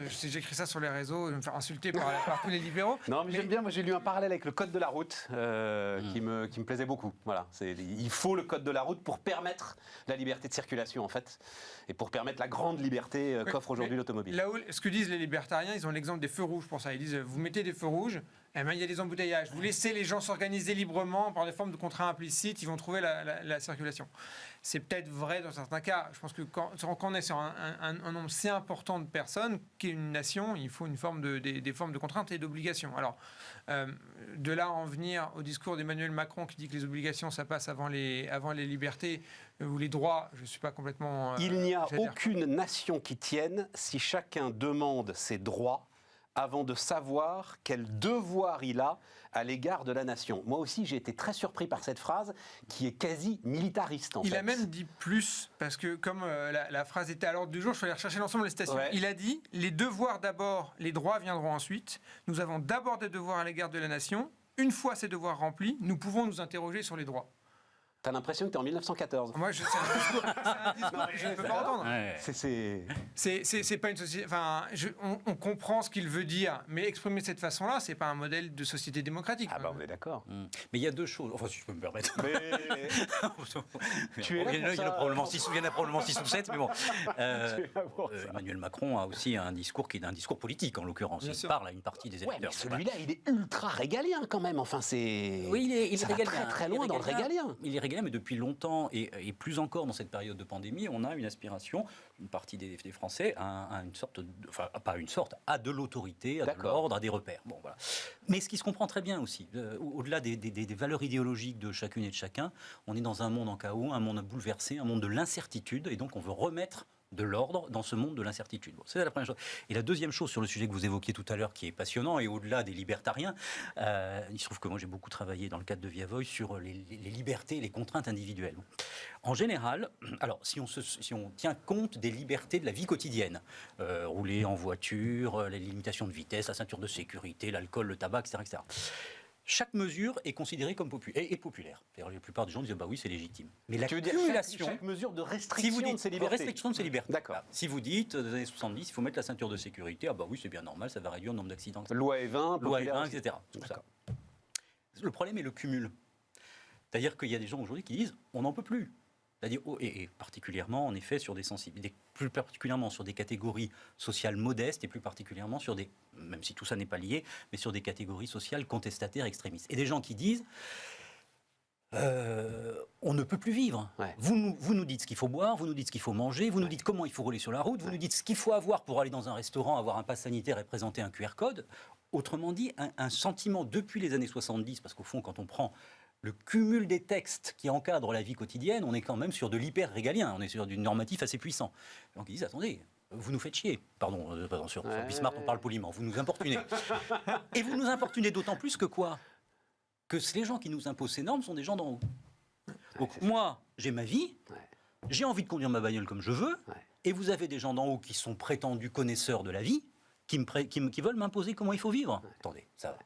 j'écris ça sur les réseaux, je vais me faire insulter par tous les libéraux. Non, mais j'aime bien, moi j'ai lu un parallèle avec le code de la route qui me plaisait beaucoup. Voilà, il faut le code de la route pour permettre la liberté de circulation en fait, et pour permettre la grande liberté qu'offre aujourd'hui l'automobile. Là où, ce que disent les libertariens, ils ont l'exemple des feux rouges pour ça. Ils disent, vous mettez des feux rouges, il y a des embouteillages. Vous laissez les gens s'organiser librement par des formes de contrats implicites, ils vont trouver la circulation. C'est peut-être vrai dans certains cas. Je pense que quand on est sur un nombre si important de personnes qu'est une nation, il faut des formes de contraintes et d'obligations. Alors, de là à en venir au discours d'Emmanuel Macron qui dit que les obligations, ça passe avant les libertés ou les droits, je ne suis pas complètement... Il n'y a aucune nation qui tienne si chacun demande ses droits avant de savoir quel devoir il a à l'égard de la nation. Moi aussi, j'ai été très surpris par cette phrase qui est quasi militariste, en fait. Il a même dit plus, parce que comme la phrase était à l'ordre du jour, je suis allé rechercher l'ensemble des citations. Ouais. Il a dit « Les devoirs d'abord, les droits viendront ensuite. Nous avons d'abord des devoirs à l'égard de la nation. Une fois ces devoirs remplis, nous pouvons nous interroger sur les droits. » T'as l'impression que t'es en 1914. Moi, c'est un discours que je ne peux pas entendre. Ouais. C'est pas une société. Enfin, on comprend ce qu'il veut dire, mais exprimer de cette façon-là, c'est pas un modèle de société démocratique. Ah on est d'accord. Mais il y a deux choses. Enfin, si je peux me permettre. Mais... tu es là il y en a probablement 6 ou 7, mais bon. Emmanuel Macron a aussi un discours qui est un discours politique, en l'occurrence. Il parle à une partie des électeurs. Mais celui-là, il est ultra régalien quand même. Enfin, c'est. Oui, il est régalien. Très très loin dans le régalien. Il est régalien, mais depuis longtemps, et plus encore dans cette période de pandémie, on a une aspiration, une partie des Français, à une sorte, enfin pas une sorte, à de l'autorité, à de l'ordre, à des repères. Bon, voilà. Mais ce qui se comprend très bien aussi, au-delà des valeurs idéologiques de chacune et de chacun, on est dans un monde en chaos, un monde bouleversé, un monde de l'incertitude, et donc on veut remettre de l'ordre dans ce monde de l'incertitude. Bon, c'est la première chose. Et la deuxième chose sur le sujet que vous évoquiez tout à l'heure, qui est passionnant, et au-delà des libertariens, il se trouve que moi j'ai beaucoup travaillé dans le cadre de Via Voice sur les libertés et les contraintes individuelles. En général, alors si on tient compte des libertés de la vie quotidienne, rouler en voiture, les limitations de vitesse, la ceinture de sécurité, l'alcool, le tabac, etc. Chaque mesure est considérée comme populaire. D'ailleurs, la plupart des gens disent bah oui, c'est légitime. Mais l'accumulation, chaque mesure de restriction de ces libertés. Restriction de ces libertés. D'accord. Si vous dites dans les années 70, il faut mettre la ceinture de sécurité, ah bah oui, c'est bien normal, ça va réduire le nombre d'accidents. Loi E20, loi E20, etc. Le problème est le cumul. C'est-à-dire qu'il y a des gens aujourd'hui qui disent on n'en peut plus. C'est-à-dire, et particulièrement, en effet, sur des sensibilités, plus particulièrement sur des catégories sociales modestes et plus particulièrement sur des, même si tout ça n'est pas lié, mais sur des catégories sociales contestataires, extrémistes. Et des gens qui disent, on ne peut plus vivre. Ouais. Vous nous dites ce qu'il faut boire, vous nous dites ce qu'il faut manger, vous nous dites comment il faut rouler sur la route, vous nous dites ce qu'il faut avoir pour aller dans un restaurant, avoir un pass sanitaire et présenter un QR code. Autrement dit, un sentiment depuis les années 70, parce qu'au fond, quand on prend le cumul des textes qui encadrent la vie quotidienne, on est quand même sur de l'hyper-régalien, on est sur du normatif assez puissant. Donc ils disent, attendez, vous nous faites chier. Pardon, sur Bismarck, on parle poliment, vous nous importunez. Et vous nous importunez d'autant plus que quoi ? Que les gens qui nous imposent ces normes sont des gens d'en haut. Donc moi, j'ai ma vie, j'ai envie de conduire ma bagnole comme je veux, et vous avez des gens d'en haut qui sont prétendus connaisseurs de la vie, qui veulent m'imposer comment il faut vivre. Attendez, ça va.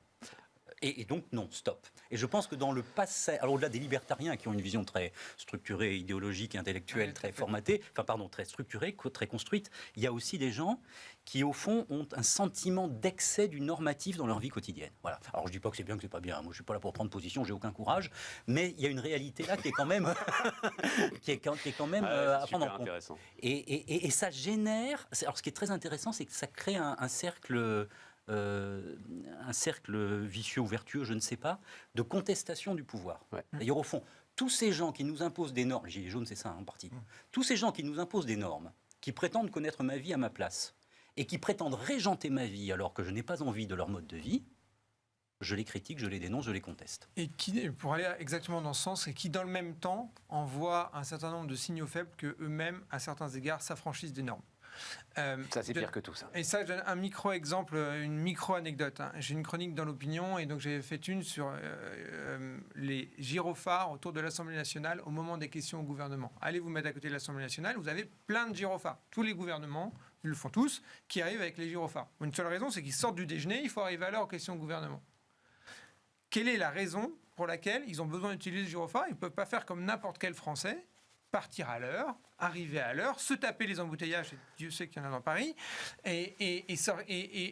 Et donc, non, stop. Et je pense que dans le passé, alors au-delà des libertariens qui ont une vision très structurée, idéologique, intellectuelle, très formatée, très structurée, très construite, il y a aussi des gens qui, au fond, ont un sentiment d'excès du normatif dans leur vie quotidienne. Voilà. Alors, je ne dis pas que c'est bien, que c'est pas bien. Moi, je ne suis pas là pour prendre position, j'ai aucun courage. Mais il y a une réalité là qui est quand même, qui est quand même à prendre en compte. Et ça génère... Alors, ce qui est très intéressant, c'est que ça crée un cercle... un cercle vicieux ou vertueux, je ne sais pas, de contestation du pouvoir. D'ailleurs, au fond, tous ces gens qui nous imposent des normes, les Gilets jaunes, c'est ça en partie, tous ces gens qui nous imposent des normes, qui prétendent connaître ma vie à ma place, et qui prétendent régenter ma vie alors que je n'ai pas envie de leur mode de vie, je les critique, je les dénonce, je les conteste. Et qui, pour aller exactement dans ce sens, et qui, dans le même temps, envoie un certain nombre de signaux faibles que eux-mêmes, à certains égards, s'affranchissent des normes. Ça, c'est pire que tout, ça. Et ça, je donne un micro-exemple, une micro-anecdote. J'ai une chronique dans l'opinion, et donc j'ai fait une sur les gyrophares autour de l'Assemblée nationale au moment des questions au gouvernement. Allez vous mettre à côté de l'Assemblée nationale, vous avez plein de gyrophares. Tous les gouvernements, ils le font tous, qui arrivent avec les gyrophares. Une seule raison, c'est qu'ils sortent du déjeuner, il faut arriver à l'heure aux questions au gouvernement. Quelle est la raison pour laquelle ils ont besoin d'utiliser le gyrophare ? Ils ne peuvent pas faire comme n'importe quel Français, partir à l'heure, arriver à l'heure, se taper les embouteillages, et Dieu sait qu'il y en a dans Paris,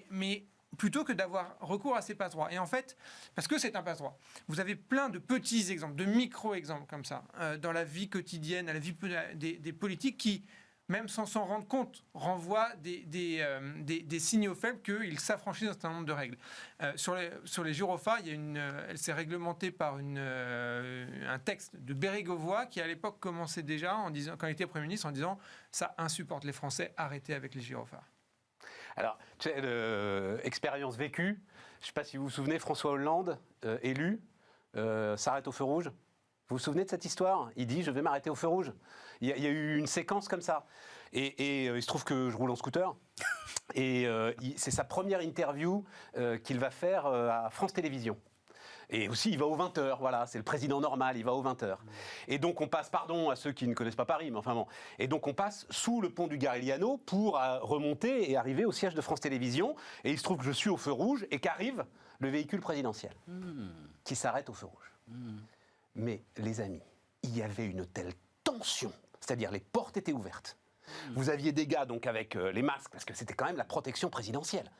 mais plutôt que d'avoir recours à ces passe-droits. Et en fait, parce que c'est un passe-droit, vous avez plein de petits exemples, de micro-exemples comme ça, dans la vie quotidienne, à la vie des politiques qui, même sans s'en rendre compte, renvoient des signaux faibles qu'ils s'affranchissent d'un certain nombre de règles. Sur les gyrophares, elle s'est réglementée par un texte de Bérégovoy qui, à l'époque, commençait déjà, quand il était Premier ministre, en disant « ça insupporte les Français, arrêtez avec les gyrophares ». Alors, expérience vécue, je ne sais pas si vous vous souvenez, François Hollande, élu, s'arrête au feu rouge. Vous vous souvenez de cette histoire ? Il dit « je vais m'arrêter au feu rouge ». Il y a eu une séquence comme ça. Et il se trouve que je roule en scooter. Et c'est sa première interview qu'il va faire à France Télévisions. Et aussi, il va aux 20h, voilà, c'est le président normal, il va aux 20h. Et donc, on passe, pardon à ceux qui ne connaissent pas Paris, mais enfin bon. Et donc, on passe sous le pont du Garigliano pour remonter et arriver au siège de France Télévisions. Et il se trouve que je suis au feu rouge et qu'arrive le véhicule présidentiel qui s'arrête au feu rouge. Mais, les amis, il y avait une telle tension, c'est-à-dire les portes étaient ouvertes. Vous aviez des gars donc avec les masques, parce que c'était quand même la protection présidentielle.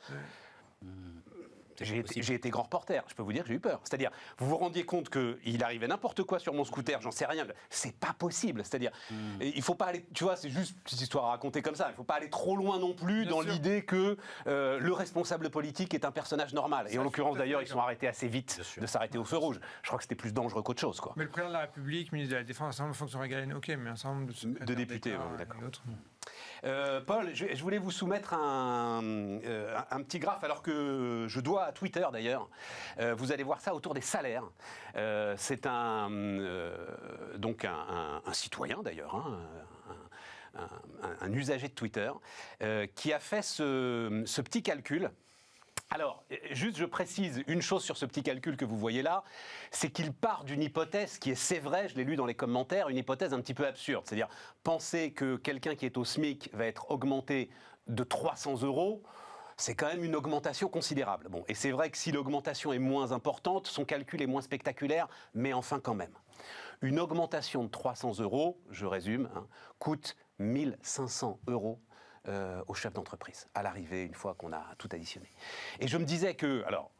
J'ai été grand reporter, je peux vous dire que j'ai eu peur. C'est-à-dire, vous vous rendiez compte qu'il arrivait n'importe quoi sur mon scooter, j'en sais rien, c'est pas possible. C'est-à-dire, il faut pas aller, tu vois, c'est juste une petite histoire à raconter comme ça, il faut pas aller trop loin non plus dans l'idée que le responsable politique est un personnage normal. Et en l'occurrence d'ailleurs, ils sont arrêtés assez vite de s'arrêter au feu rouge. Je crois que c'était plus dangereux qu'autre chose, quoi. Mais le président de la République, ministre de la Défense, un certain nombre de fonctions régaliennes, ok, mais un certain nombre de députés, ouais, d'accord. Paul, je voulais vous soumettre un petit graphe, alors que je dois à Twitter d'ailleurs. Vous allez voir ça autour des salaires. C'est donc un citoyen d'ailleurs, un usager de Twitter, qui a fait ce petit calcul. Alors, juste je précise une chose sur ce petit calcul que vous voyez là, c'est qu'il part d'une hypothèse qui est, c'est vrai, je l'ai lu dans les commentaires, une hypothèse un petit peu absurde. C'est-à-dire, penser que quelqu'un qui est au SMIC va être augmenté de 300 €, c'est quand même une augmentation considérable. Bon, et c'est vrai que si l'augmentation est moins importante, son calcul est moins spectaculaire, mais enfin quand même. Une augmentation de 300 €, je résume, coûte 1 500 € au chef d'entreprise, à l'arrivée, une fois qu'on a tout additionné. Et je me disais que, alors,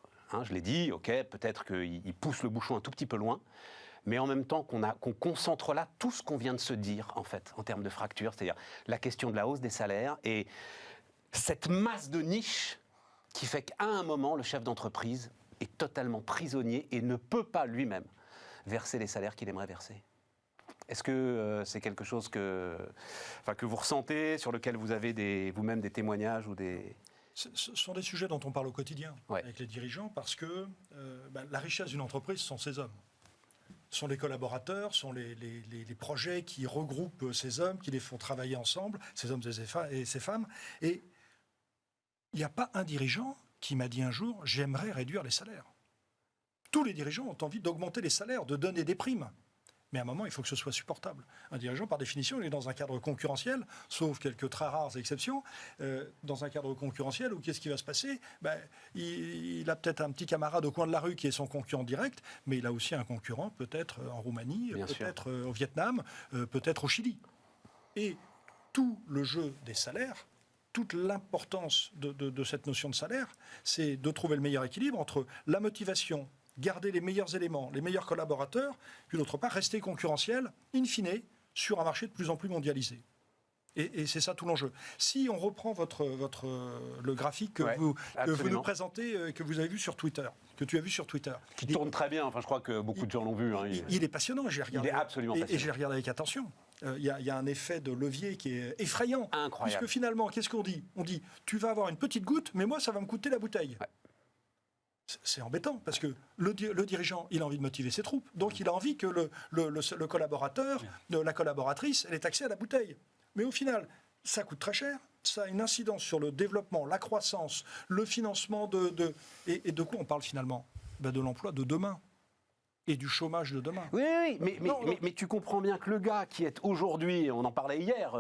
je l'ai dit, ok, peut-être qu'il pousse le bouchon un tout petit peu loin, mais en même temps qu'on concentre là tout ce qu'on vient de se dire, en fait, en termes de fracture, c'est-à-dire la question de la hausse des salaires et cette masse de niches qui fait qu'à un moment, le chef d'entreprise est totalement prisonnier et ne peut pas lui-même verser les salaires qu'il aimerait verser. Est-ce que c'est quelque chose que vous ressentez, sur lequel vous avez vous-même des témoignages ou des... Ce sont des sujets dont on parle au quotidien avec les dirigeants parce que la richesse d'une entreprise sont ses hommes. Sont les collaborateurs, sont les projets qui regroupent ces hommes, qui les font travailler ensemble, ces hommes et ces femmes. Et il n'y a pas un dirigeant qui m'a dit un jour « j'aimerais réduire les salaires ». Tous les dirigeants ont envie d'augmenter les salaires, de donner des primes. Mais à un moment, il faut que ce soit supportable. Un dirigeant, par définition, il est dans un cadre concurrentiel, sauf quelques très rares exceptions, dans un cadre concurrentiel où qu'est-ce qui va se passer ? Il a peut-être un petit camarade au coin de la rue qui est son concurrent direct, mais il a aussi un concurrent peut-être en Roumanie, peut-être au Vietnam, peut-être au Chili. Et tout le jeu des salaires, toute l'importance de cette notion de salaire, c'est de trouver le meilleur équilibre entre la motivation, garder les meilleurs éléments, les meilleurs collaborateurs, puis d'autre part, rester concurrentiel, in fine, sur un marché de plus en plus mondialisé. Et c'est ça tout l'enjeu. Si on reprend le graphique que vous nous présentez, que vous avez vu sur Twitter, que tu as vu sur Twitter. Qui tourne très bien, je crois que beaucoup de gens l'ont vu. Il est passionnant, j'ai regardé. Il est absolument passionnant. Et je l'ai regardé avec attention. Il y a un effet de levier qui est effrayant. Incroyable. Puisque finalement, qu'est-ce qu'on dit ? On dit, tu vas avoir une petite goutte, mais moi, ça va me coûter la bouteille. Ouais. C'est embêtant, parce que le dirigeant, il a envie de motiver ses troupes. Donc, il a envie que le collaborateur, la collaboratrice, elle ait accès à la bouteille. Mais au final, ça coûte très cher. Ça a une incidence sur le développement, la croissance, le financement et de quoi on parle finalement ? De l'emploi de demain. Et du chômage de demain. Oui, mais tu comprends bien que le gars qui est aujourd'hui, on en parlait hier,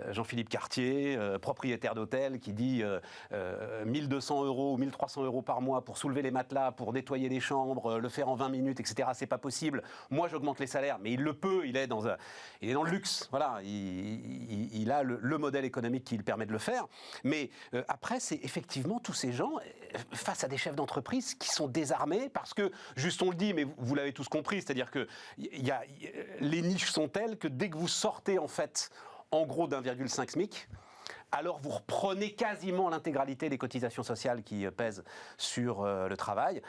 Jean-Philippe Cartier, propriétaire d'hôtel, qui dit 1200 euros ou 1300 euros par mois pour soulever les matelas, pour nettoyer les chambres, le faire en 20 minutes, etc. C'est pas possible. Moi, j'augmente les salaires, mais il le peut, il est dans le luxe. Voilà, il a le modèle économique qui lui permet de le faire. Mais après, c'est effectivement tous ces gens face à des chefs d'entreprise qui sont désarmés parce que, juste on le dit, mais vous l'avez tous compris, c'est-à-dire que les niches sont telles que dès que vous sortez en fait en gros d'1,5 SMIC, alors vous reprenez quasiment l'intégralité des cotisations sociales qui pèsent sur le travail.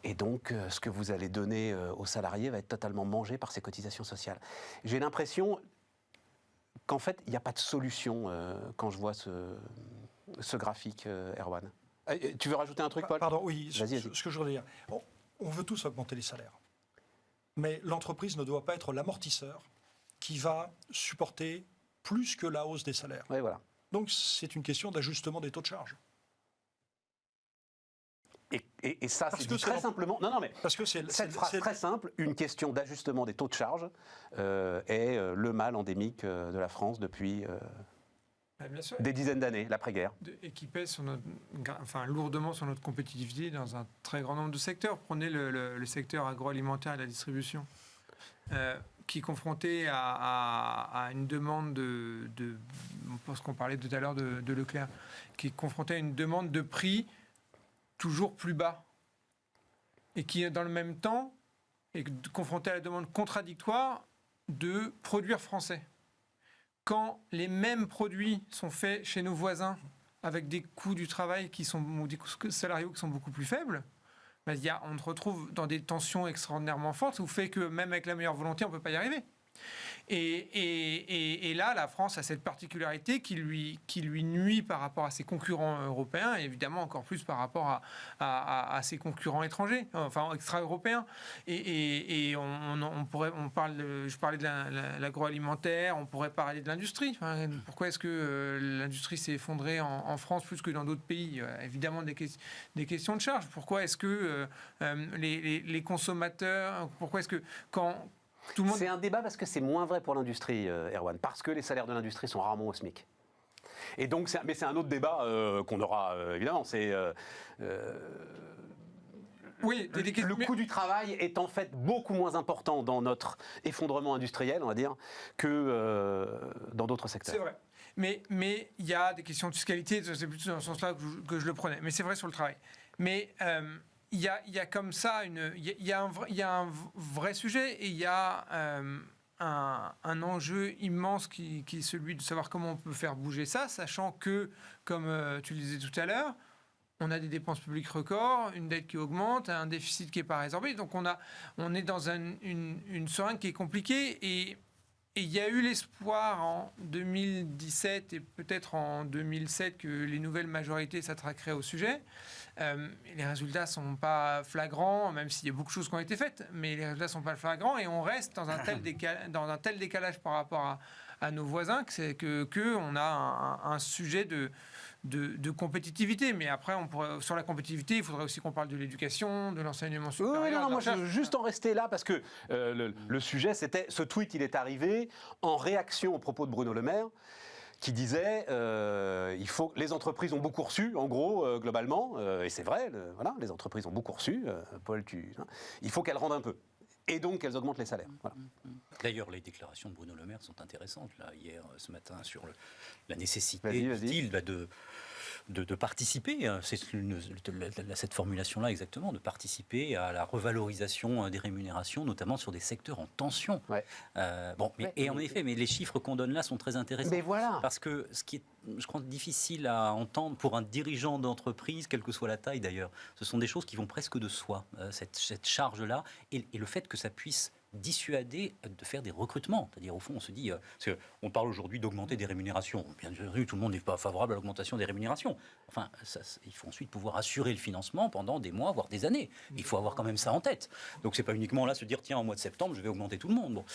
Et donc, ce que vous allez donner aux salariés va être totalement mangé par ces cotisations sociales. J'ai l'impression qu'en fait, il n'y a pas de solution quand je vois ce graphique, Erwan. Tu veux rajouter un truc, Paul ? Pardon, oui. Vas-y. Ce que je voudrais dire. On veut tous augmenter les salaires. Mais l'entreprise ne doit pas être l'amortisseur qui va supporter plus que la hausse des salaires. Oui, voilà. Donc, c'est une question d'ajustement des taux de charge. Et ça, c'est dit très simplement. Non, mais parce que cette phrase très simple, une question d'ajustement des taux de charge, est le mal endémique de la France depuis des dizaines d'années, l'après-guerre. Et qui pèse lourdement sur notre compétitivité dans un très grand nombre de secteurs. Prenez le secteur agroalimentaire et la distribution, qui est confronté à une demande je pense qu'on parlait tout à l'heure de Leclerc, qui est confronté à une demande de prix toujours plus bas, et qui, dans le même temps, est confronté à la demande contradictoire de produire français. Quand les mêmes produits sont faits chez nos voisins avec des coûts du travail ou des coûts salariaux qui sont beaucoup plus faibles, on se retrouve dans des tensions extraordinairement fortes, où fait que même avec la meilleure volonté, on ne peut pas y arriver. Et là, la France a cette particularité qui lui nuit par rapport à ses concurrents européens, et évidemment encore plus par rapport à ses concurrents étrangers, enfin extra-européens. Je parlais de l'agroalimentaire, on pourrait parler de l'industrie. Enfin, pourquoi est-ce que l'industrie s'est effondrée en France plus que dans d'autres pays ? Évidemment des questions de charge. Pourquoi est-ce que les consommateurs, pourquoi est-ce que quand C'est un débat parce que c'est moins vrai pour l'industrie, Erwan, parce que les salaires de l'industrie sont rarement au SMIC. Et donc, mais c'est un autre débat qu'on aura, évidemment. Oui, le coût du travail est en fait beaucoup moins important dans notre effondrement industriel, on va dire, que dans d'autres secteurs. C'est vrai. Mais il y a des questions de fiscalité, c'est plutôt dans ce sens-là que je le prenais. Mais c'est vrai sur le travail. Mais il y a comme ça il y a un vrai sujet et il y a un enjeu immense qui est celui de savoir comment on peut faire bouger ça, sachant que, comme tu le disais tout à l'heure, on a des dépenses publiques records, une dette qui augmente, un déficit qui n'est pas résorbé. Donc on est dans une seringue qui est compliquée. Et il y a eu l'espoir en 2017 et peut-être en 2007 que les nouvelles majorités s'attraqueraient au sujet. Les résultats ne sont pas flagrants, même s'il y a beaucoup de choses qui ont été faites, mais les résultats ne sont pas flagrants et on reste dans un tel décalage par rapport à nos voisins que on a un sujet de compétitivité. Mais après, sur la compétitivité, il faudrait aussi qu'on parle de l'éducation, de l'enseignement supérieur. Oui, non, moi, je veux juste en rester là parce que le sujet, c'était ce tweet, il est arrivé en réaction aux propos de Bruno Le Maire, qui disait les entreprises ont beaucoup reçu, en gros, globalement, et c'est vrai, voilà, les entreprises ont beaucoup reçu, Paul, il faut qu'elles rendent un peu. Et donc qu'elles augmentent les salaires. Voilà. D'ailleurs, les déclarations de Bruno Le Maire sont intéressantes, là, hier, ce matin, sur la nécessité de participer, c'est cette formulation-là exactement, de participer à la revalorisation des rémunérations, notamment sur des secteurs en tension. Ouais. En effet, mais les chiffres qu'on donne là sont très intéressants. Mais voilà. Parce que ce qui est, je crois, difficile à entendre pour un dirigeant d'entreprise, quelle que soit la taille d'ailleurs, ce sont des choses qui vont presque de soi, cette charge-là, et le fait que ça puisse dissuader de faire des recrutements. C'est-à-dire, au fond, on se dit... parce qu'on parle aujourd'hui d'augmenter des rémunérations. Bien sûr, tout le monde n'est pas favorable à l'augmentation des rémunérations. Enfin, il faut ensuite pouvoir assurer le financement pendant des mois, voire des années. Il faut avoir quand même ça en tête. Donc, c'est pas uniquement là se dire, tiens, en mois de septembre, je vais augmenter tout le monde. Bon.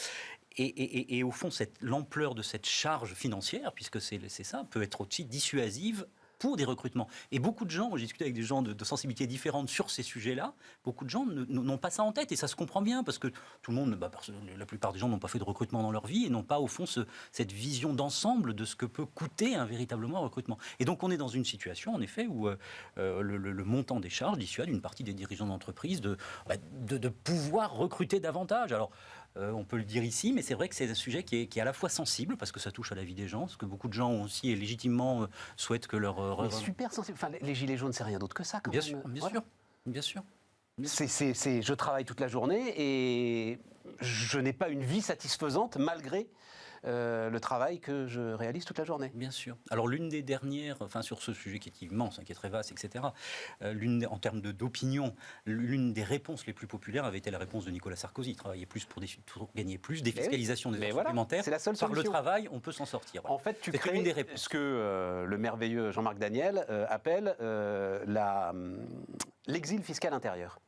Et au fond, l'ampleur de cette charge financière, puisque c'est ça, peut être aussi dissuasive pour des recrutements. Et beaucoup de gens, j'ai discuté avec des gens de sensibilités différentes sur ces sujets-là, beaucoup de gens n'ont pas ça en tête, et ça se comprend bien, parce que tout le monde, la plupart des gens n'ont pas fait de recrutement dans leur vie, et n'ont pas au fond cette vision d'ensemble de ce que peut coûter véritablement un recrutement. Et donc on est dans une situation, en effet, où le montant des charges dissuade une partie des dirigeants d'entreprise de pouvoir recruter davantage. Alors, on peut le dire ici, mais c'est vrai que c'est un sujet qui est à la fois sensible, parce que ça touche à la vie des gens, parce que beaucoup de gens aussi, et légitimement, souhaitent que leur... Mais super sensible. Enfin, les gilets jaunes, c'est rien d'autre que ça, quand bien même. Sûr, bien ouais. sûr, bien sûr. Je travaille toute la journée et je n'ai pas une vie satisfaisante malgré le travail que je réalise toute la journée. Bien sûr. Alors l'une des dernières, sur ce sujet qui est immense, qui est très vaste, etc., en termes d'opinion, l'une des réponses les plus populaires avait été la réponse de Nicolas Sarkozy. Travailler plus pour gagner plus, défiscalisation des heures supplémentaires. C'est la seule solution. Par le travail, on peut s'en sortir. Voilà. En fait, tu crées ce que le merveilleux Jean-Marc Daniel appelle l'exil fiscal intérieur.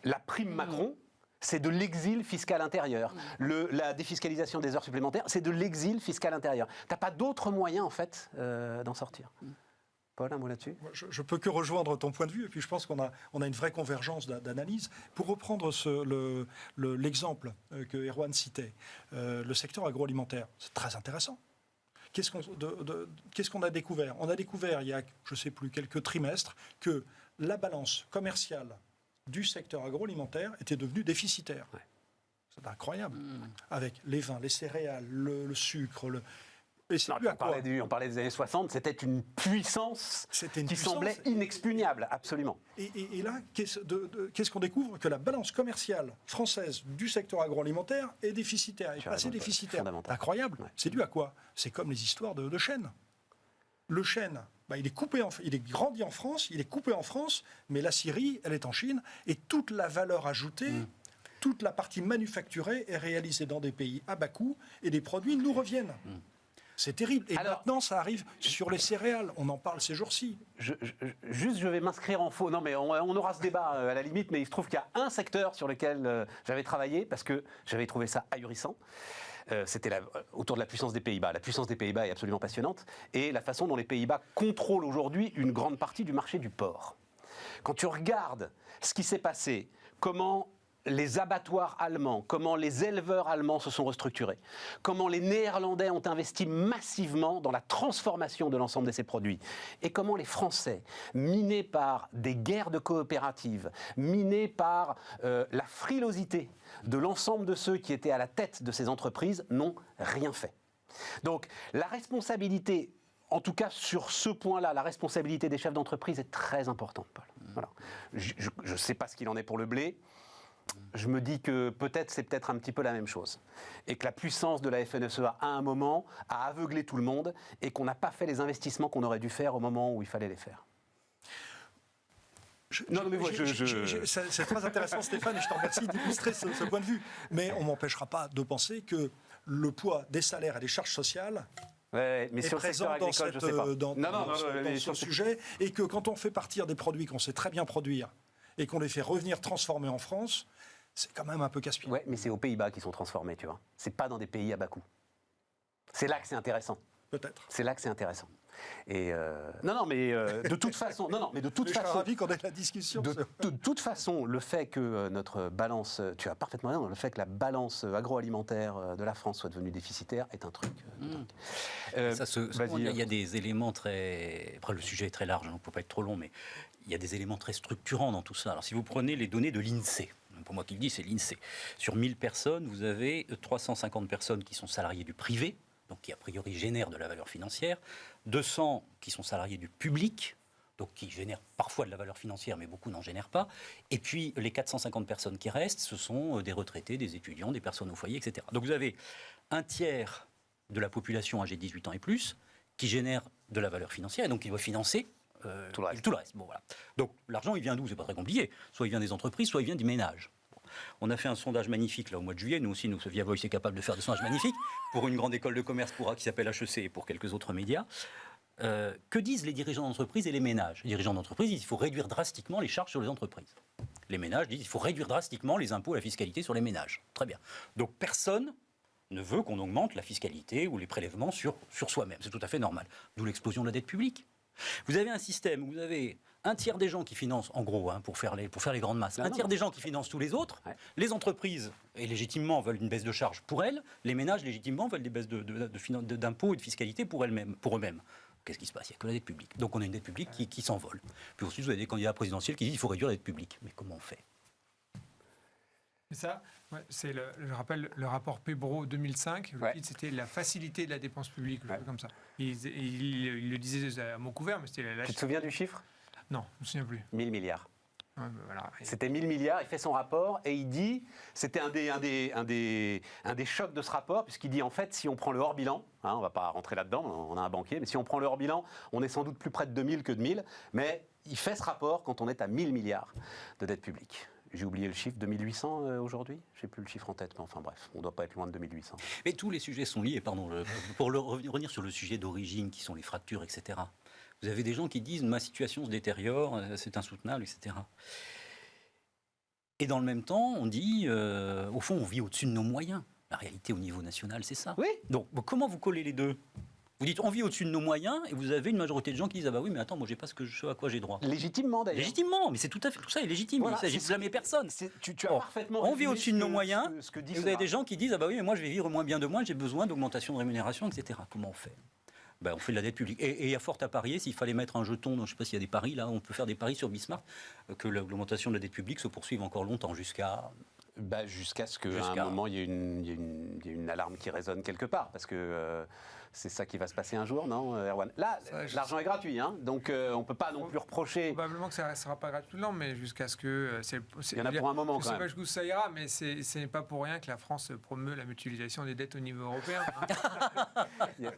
La prime Macron, c'est de l'exil fiscal intérieur. La défiscalisation des heures supplémentaires, c'est de l'exil fiscal intérieur. Tu n'as pas d'autre moyen, en fait, d'en sortir. Paul, un mot là-dessus ? Je ne peux que rejoindre ton point de vue, et puis je pense qu'on a une vraie convergence d'analyse. Pour reprendre l'exemple que Erwan citait, le secteur agroalimentaire, c'est très intéressant. Qu'est-ce qu'on a découvert ? On a découvert, il y a, je ne sais plus, quelques trimestres, que la balance commerciale du secteur agroalimentaire était devenue déficitaire. Ouais. C'est incroyable. Avec les vins, les céréales, le sucre, Et c'est dû à quoi ? On parlait des années 60, c'était une puissance qui semblait inexpugnable, absolument. Et là, qu'est-ce qu'on découvre ? Que la balance commerciale française du secteur agroalimentaire est déficitaire, est passée déficitaire. C'est incroyable. Ouais. C'est dû à quoi ? C'est comme les histoires de chêne. Le chêne, il est grandi en France, il est coupé en France, mais la Syrie, elle est en Chine, et toute la valeur ajoutée, toute la partie manufacturée est réalisée dans des pays à bas coût, et les produits nous reviennent. C'est terrible. Et maintenant, ça arrive sur les céréales. On en parle ces jours-ci. Je vais m'inscrire en faux. Non, mais on aura ce débat à la limite, mais il se trouve qu'il y a un secteur sur lequel j'avais travaillé, parce que j'avais trouvé ça ahurissant. C'était autour de la puissance des Pays-Bas. La puissance des Pays-Bas est absolument passionnante, et la façon dont les Pays-Bas contrôlent aujourd'hui une grande partie du marché du porc. Quand tu regardes ce qui s'est passé, comment les abattoirs allemands, comment les éleveurs allemands se sont restructurés, comment les Néerlandais ont investi massivement dans la transformation de l'ensemble de ces produits, et comment les Français, minés par des guerres de coopératives, minés par la frilosité de l'ensemble de ceux qui étaient à la tête de ces entreprises, n'ont rien fait. Donc la responsabilité, en tout cas sur ce point-là, la responsabilité des chefs d'entreprise est très importante, Paul. Voilà. Je ne sais pas ce qu'il en est pour le blé. Je me dis que c'est peut-être un petit peu la même chose. Et que la puissance de la FNSEA, à un moment, a aveuglé tout le monde et qu'on n'a pas fait les investissements qu'on aurait dû faire au moment où il fallait les faire. C'est très intéressant, Stéphane, et je te remercie d'illustrer ce point de vue. Mais on ne m'empêchera pas de penser que le poids des salaires et des charges sociales mais est sur le secteur présent agricole, dans ce sujet, et que quand on fait partir des produits qu'on sait très bien produire et qu'on les fait revenir transformés en France, c'est quand même un peu casse-pied. Ouais, mais c'est aux Pays-Bas qu'ils sont transformés, tu vois. C'est pas dans des pays à bas coût. C'est là que c'est intéressant. Peut-être. C'est là que c'est intéressant. Et de toute façon, je suis ravi qu'on ait la discussion. De toute façon, le fait que notre balance, tu as parfaitement raison, le fait que la balance agroalimentaire de la France soit devenue déficitaire est un truc. Il y a des éléments très. Après, le sujet est très large, donc il ne faut pas être trop long, mais il y a des éléments très structurants dans tout ça. Alors, si vous prenez les données de l'INSEE, pour moi qui le dis, c'est l'INSEE. Sur 1000 personnes, vous avez 350 personnes qui sont salariées du privé, donc qui a priori génèrent de la valeur financière, 200 qui sont salariés du public, donc qui génèrent parfois de la valeur financière, mais beaucoup n'en génèrent pas. Et puis les 450 personnes qui restent, ce sont des retraités, des étudiants, des personnes au foyer, etc. Donc vous avez un tiers de la population âgée de 18 ans et plus qui génère de la valeur financière, et donc qui doit financer tout le reste. Bon, voilà. Donc l'argent, il vient d'où? C'est pas très compliqué. Soit il vient des entreprises, soit il vient du ménage. On a fait un sondage magnifique là au mois de juillet. Nous aussi, Via Voice est capable de faire des sondages magnifiques pour une grande école de commerce qui s'appelle HEC et pour quelques autres médias. Que disent les dirigeants d'entreprise et les ménages? Les dirigeants d'entreprise disent qu'il faut réduire drastiquement les charges sur les entreprises. Les ménages disent qu'il faut réduire drastiquement les impôts et la fiscalité sur les ménages. Très bien. Donc personne ne veut qu'on augmente la fiscalité ou les prélèvements sur soi-même. C'est tout à fait normal. D'où l'explosion de la dette publique. Vous avez un système où vous avez un tiers des gens qui financent, en gros, pour faire les grandes masses, un tiers des gens qui financent tous les autres. Ouais. Les entreprises, et légitimement, veulent une baisse de charges pour elles. Les ménages, légitimement, veulent des baisses d'impôts et de fiscalité pour eux-mêmes. Qu'est-ce qui se passe? Il n'y a que la dette publique. Donc on a une dette publique qui s'envole. Puis ensuite, vous avez des candidats présidentiels qui disent qu'il faut réduire la dette publique. Mais comment on fait? Et ça, c'est je rappelle le rapport Pébro 2005. Le titre, c'était la facilité de la dépense publique, comme ça. Il le disait à mot couvert, mais c'était Tu te souviens du chiffre? Non, je ne me souviens plus. 1000 milliards. Ouais, voilà. C'était 1000 milliards, il fait son rapport et il dit, c'était un des chocs de ce rapport, puisqu'il dit en fait, si on prend le hors-bilan, on ne va pas rentrer là-dedans, on a un banquier, mais si on prend le hors-bilan, on est sans doute plus près de 2000 que de 1000, mais il fait ce rapport quand on est à 1000 milliards de dette publique. J'ai oublié le chiffre, 2800 aujourd'hui. Je n'ai plus le chiffre en tête, mais enfin bref, on ne doit pas être loin de 2800. Mais tous les sujets sont liés, pardon. Pour revenir sur le sujet d'origine, qui sont les fractures, etc. Vous avez des gens qui disent « ma situation se détériore, c'est insoutenable, etc. » Et dans le même temps, on dit au fond, on vit au-dessus de nos moyens. La réalité au niveau national, c'est ça. Oui. Donc comment vous collez les deux? Vous dites on vit au-dessus de nos moyens et vous avez une majorité de gens qui disent ah bah oui mais attends moi j'ai pas ce à quoi j'ai droit. Légitimement d'ailleurs. Légitimement, mais c'est tout ça est légitime. Voilà, il s'agit de blâmer personne. Tu as parfaitement. On vit au-dessus de nos moyens. Ce que dit et vous avez des gens qui disent ah bah oui mais moi je vais vivre moins bien de moi, j'ai besoin d'augmentation de rémunération, etc. Comment on fait? Ben, on fait de la dette publique. Et il y a fort à parier, s'il fallait mettre un jeton, je ne sais pas s'il y a des paris, là, on peut faire des paris sur Bismarck, que l'augmentation de la dette publique se poursuive encore longtemps, jusqu'à ce qu'à un moment, il y ait une alarme qui résonne quelque part, parce que c'est ça qui va se passer un jour, non, Erwan? Là, l'argent est gratuit, hein, donc on ne peut pas non plus reprocher... Probablement que ça ne sera pas gratuit, non, mais jusqu'à ce que... il y en a pour un moment, quand même. Je ne sais pas jusqu'où ça ira, mais ce n'est pas pour rien que la France promeut la mutualisation des dettes au niveau européen. Hein.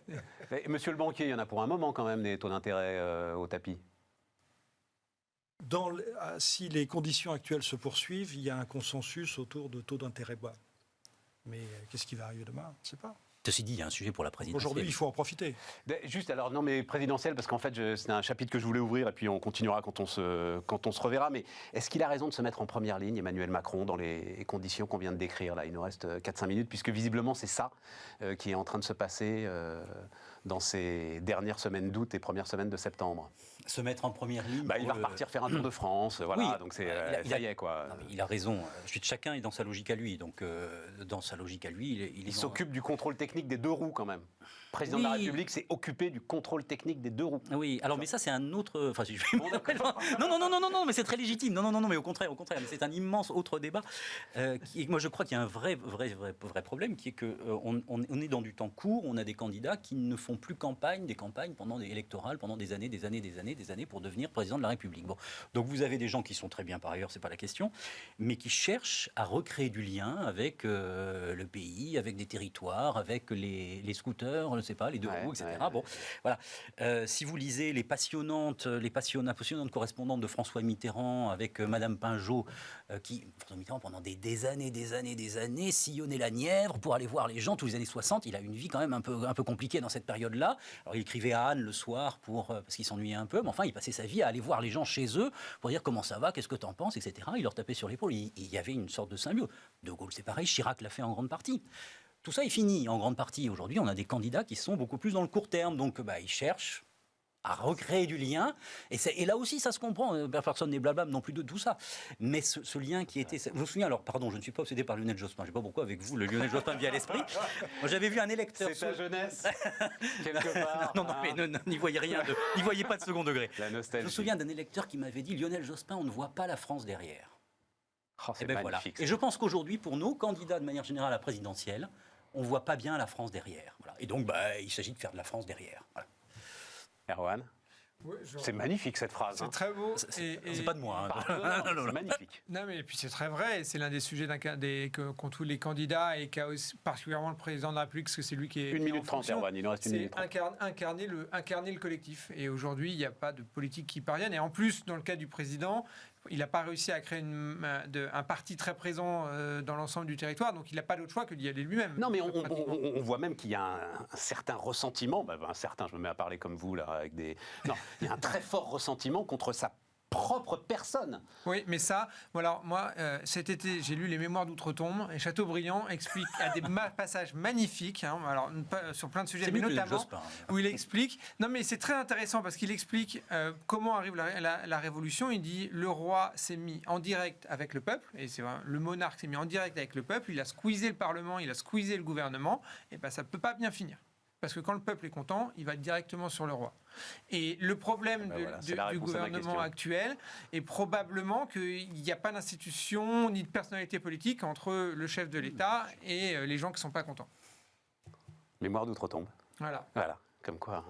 Monsieur le banquier, il y en a pour un moment, quand même, des taux d'intérêt au tapis. Si les conditions actuelles se poursuivent, il y a un consensus autour de taux d'intérêt bas. Mais qu'est-ce qui va arriver demain? On ne sait pas. Ceci dit, il y a un sujet pour la présidentielle. Aujourd'hui, il faut en profiter. Juste, alors, non, mais présidentielle, parce qu'en fait, c'est un chapitre que je voulais ouvrir, et puis on continuera quand on se reverra. Mais est-ce qu'il a raison de se mettre en première ligne, Emmanuel Macron, dans les conditions qu'on vient de décrire là? Il nous reste 4-5 minutes, puisque visiblement, c'est ça qui est en train de se passer dans ces dernières semaines d'août et premières semaines de septembre. Se mettre en première ligne. Il va repartir faire un tour de France, voilà. Oui, donc ça y est, quoi. Non, il a raison. Chacun est dans sa logique à lui. Donc, dans sa logique à lui, il s'occupe du contrôle technique des deux roues, quand même. Le président de la République s'est occupé du contrôle technique des deux roues. Oui, alors, mais ça, c'est un autre. Enfin, si je non, mais c'est très légitime. Non, mais au contraire. Mais c'est un immense autre débat. Moi, je crois qu'il y a un vrai problème qui est qu'on est dans du temps court. On a des candidats qui ne font plus des campagnes électorales pendant des années, pour devenir président de la République. Bon. Donc vous avez des gens qui sont très bien par ailleurs, c'est pas la question, mais qui cherchent à recréer du lien avec le pays, avec des territoires, avec les scooters, je ne sais pas, les deux roues, etc. Bon, voilà. Si vous lisez les passionnantes correspondantes de François Mitterrand avec Madame Pinjot, François Mitterrand pendant des années sillonnait la Nièvre pour aller voir les gens tous les années 60. Il a une vie quand même un peu compliquée dans cette période-là. Alors il écrivait à Anne le soir parce qu'il s'ennuyait un peu, mais enfin il passait sa vie à aller voir les gens chez eux pour dire comment ça va, qu'est-ce que t'en penses, etc. Il leur tapait sur l'épaule. Il y avait une sorte de symbiose. De Gaulle c'est pareil, Chirac l'a fait en grande partie. Tout ça est fini en grande partie. Aujourd'hui, on a des candidats qui sont beaucoup plus dans le court terme. Donc, ils cherchent à recréer du lien. Et là aussi, ça se comprend. Personne n'est blabla non plus de tout ça. Mais ce lien qui était... Je me souviens, alors, pardon, je ne suis pas obsédé par Lionel Jospin. Je ne sais pas pourquoi, avec vous, le Lionel Jospin me vient à l'esprit. Moi, j'avais vu un électeur... C'est ta jeunesse, quelque part. Non, mais n'y voyez rien, n'y voyez pas de second degré. La nostalgie. Je me souviens d'un électeur qui m'avait dit, Lionel Jospin, on ne voit pas la France derrière. Oh, c'est magnifique. Voilà. Et je pense qu'aujourd'hui, pour nos candidats de manière générale à la présidentielle, on ne voit pas bien la France derrière. Voilà. Et donc, il s'agit de faire de la France derrière. Voilà. Erwan, c'est magnifique cette phrase. C'est très beau. C'est pas de moi. Non, c'est magnifique. Non, mais puis c'est très vrai. C'est l'un des sujets qu'ont tous les candidats et qu'a aussi particulièrement le président de la République, parce que c'est lui qui est. 1 minute 30, Erwan, il nous reste 1 minute 30. Incarner le collectif. Et aujourd'hui, il n'y a pas de politique qui parvienne. Et en plus, dans le cas du président, il n'a pas réussi à créer un parti très présent dans l'ensemble du territoire, donc il n'a pas d'autre choix que d'y aller lui-même. Non, mais on voit même qu'il y a un certain ressentiment, je me mets à parler comme vous, là, avec des... Non, il y a un très fort ressentiment contre sa propre personne. Oui, mais ça, voilà, moi, cet été, j'ai lu les Mémoires d'Outre-Tombe, et Chateaubriand explique à des passages magnifiques, alors sur plein de sujets, mais notamment où il explique. Non, mais c'est très intéressant parce qu'il explique comment arrive la Révolution. Il dit le roi s'est mis en direct avec le peuple, et c'est vrai, le monarque s'est mis en direct avec le peuple. Il a squeezé le Parlement, il a squeezé le gouvernement, et ben ça peut pas bien finir. Parce que quand le peuple est content, il va directement sur le roi. Et le problème du gouvernement actuel est probablement qu'il n'y a pas d'institution ni de personnalité politique entre le chef de l'État et les gens qui ne sont pas contents. Mémoire d'outre-tombe. Voilà, comme quoi.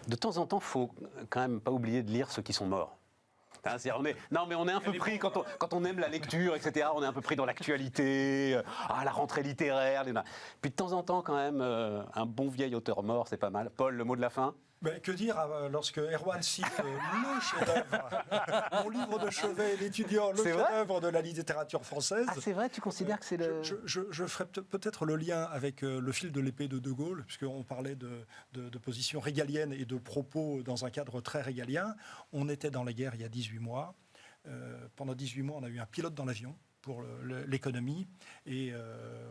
De temps en temps, il faut quand même pas oublier de lire ceux qui sont morts. On est un peu pris, quand on aime la lecture, etc., on est un peu pris dans l'actualité, la rentrée littéraire. Puis de temps en temps, quand même, un bon vieil auteur mort, c'est pas mal. Paul, le mot de la fin ? Que dire lorsque Erwan cite le chef-d'œuvre, mon livre de chevet, l'étudiant, le chef-d'œuvre de la littérature française. Ah, c'est vrai, tu considères que c'est le... Je ferai peut-être le lien avec le fil de l'épée de De Gaulle, puisqu'on parlait de position régalienne et de propos dans un cadre très régalien. On était dans la guerre il y a 18 mois. Pendant 18 mois, on a eu un pilote dans l'avion pour l'économie. Et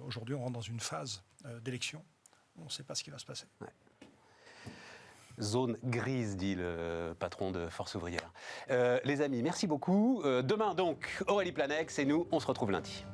aujourd'hui, on rentre dans une phase d'élection. On ne sait pas ce qui va se passer. Ouais. Zone grise, dit le patron de Force ouvrière. Les amis, merci beaucoup. Demain donc, Aurélie Planex et nous, on se retrouve lundi.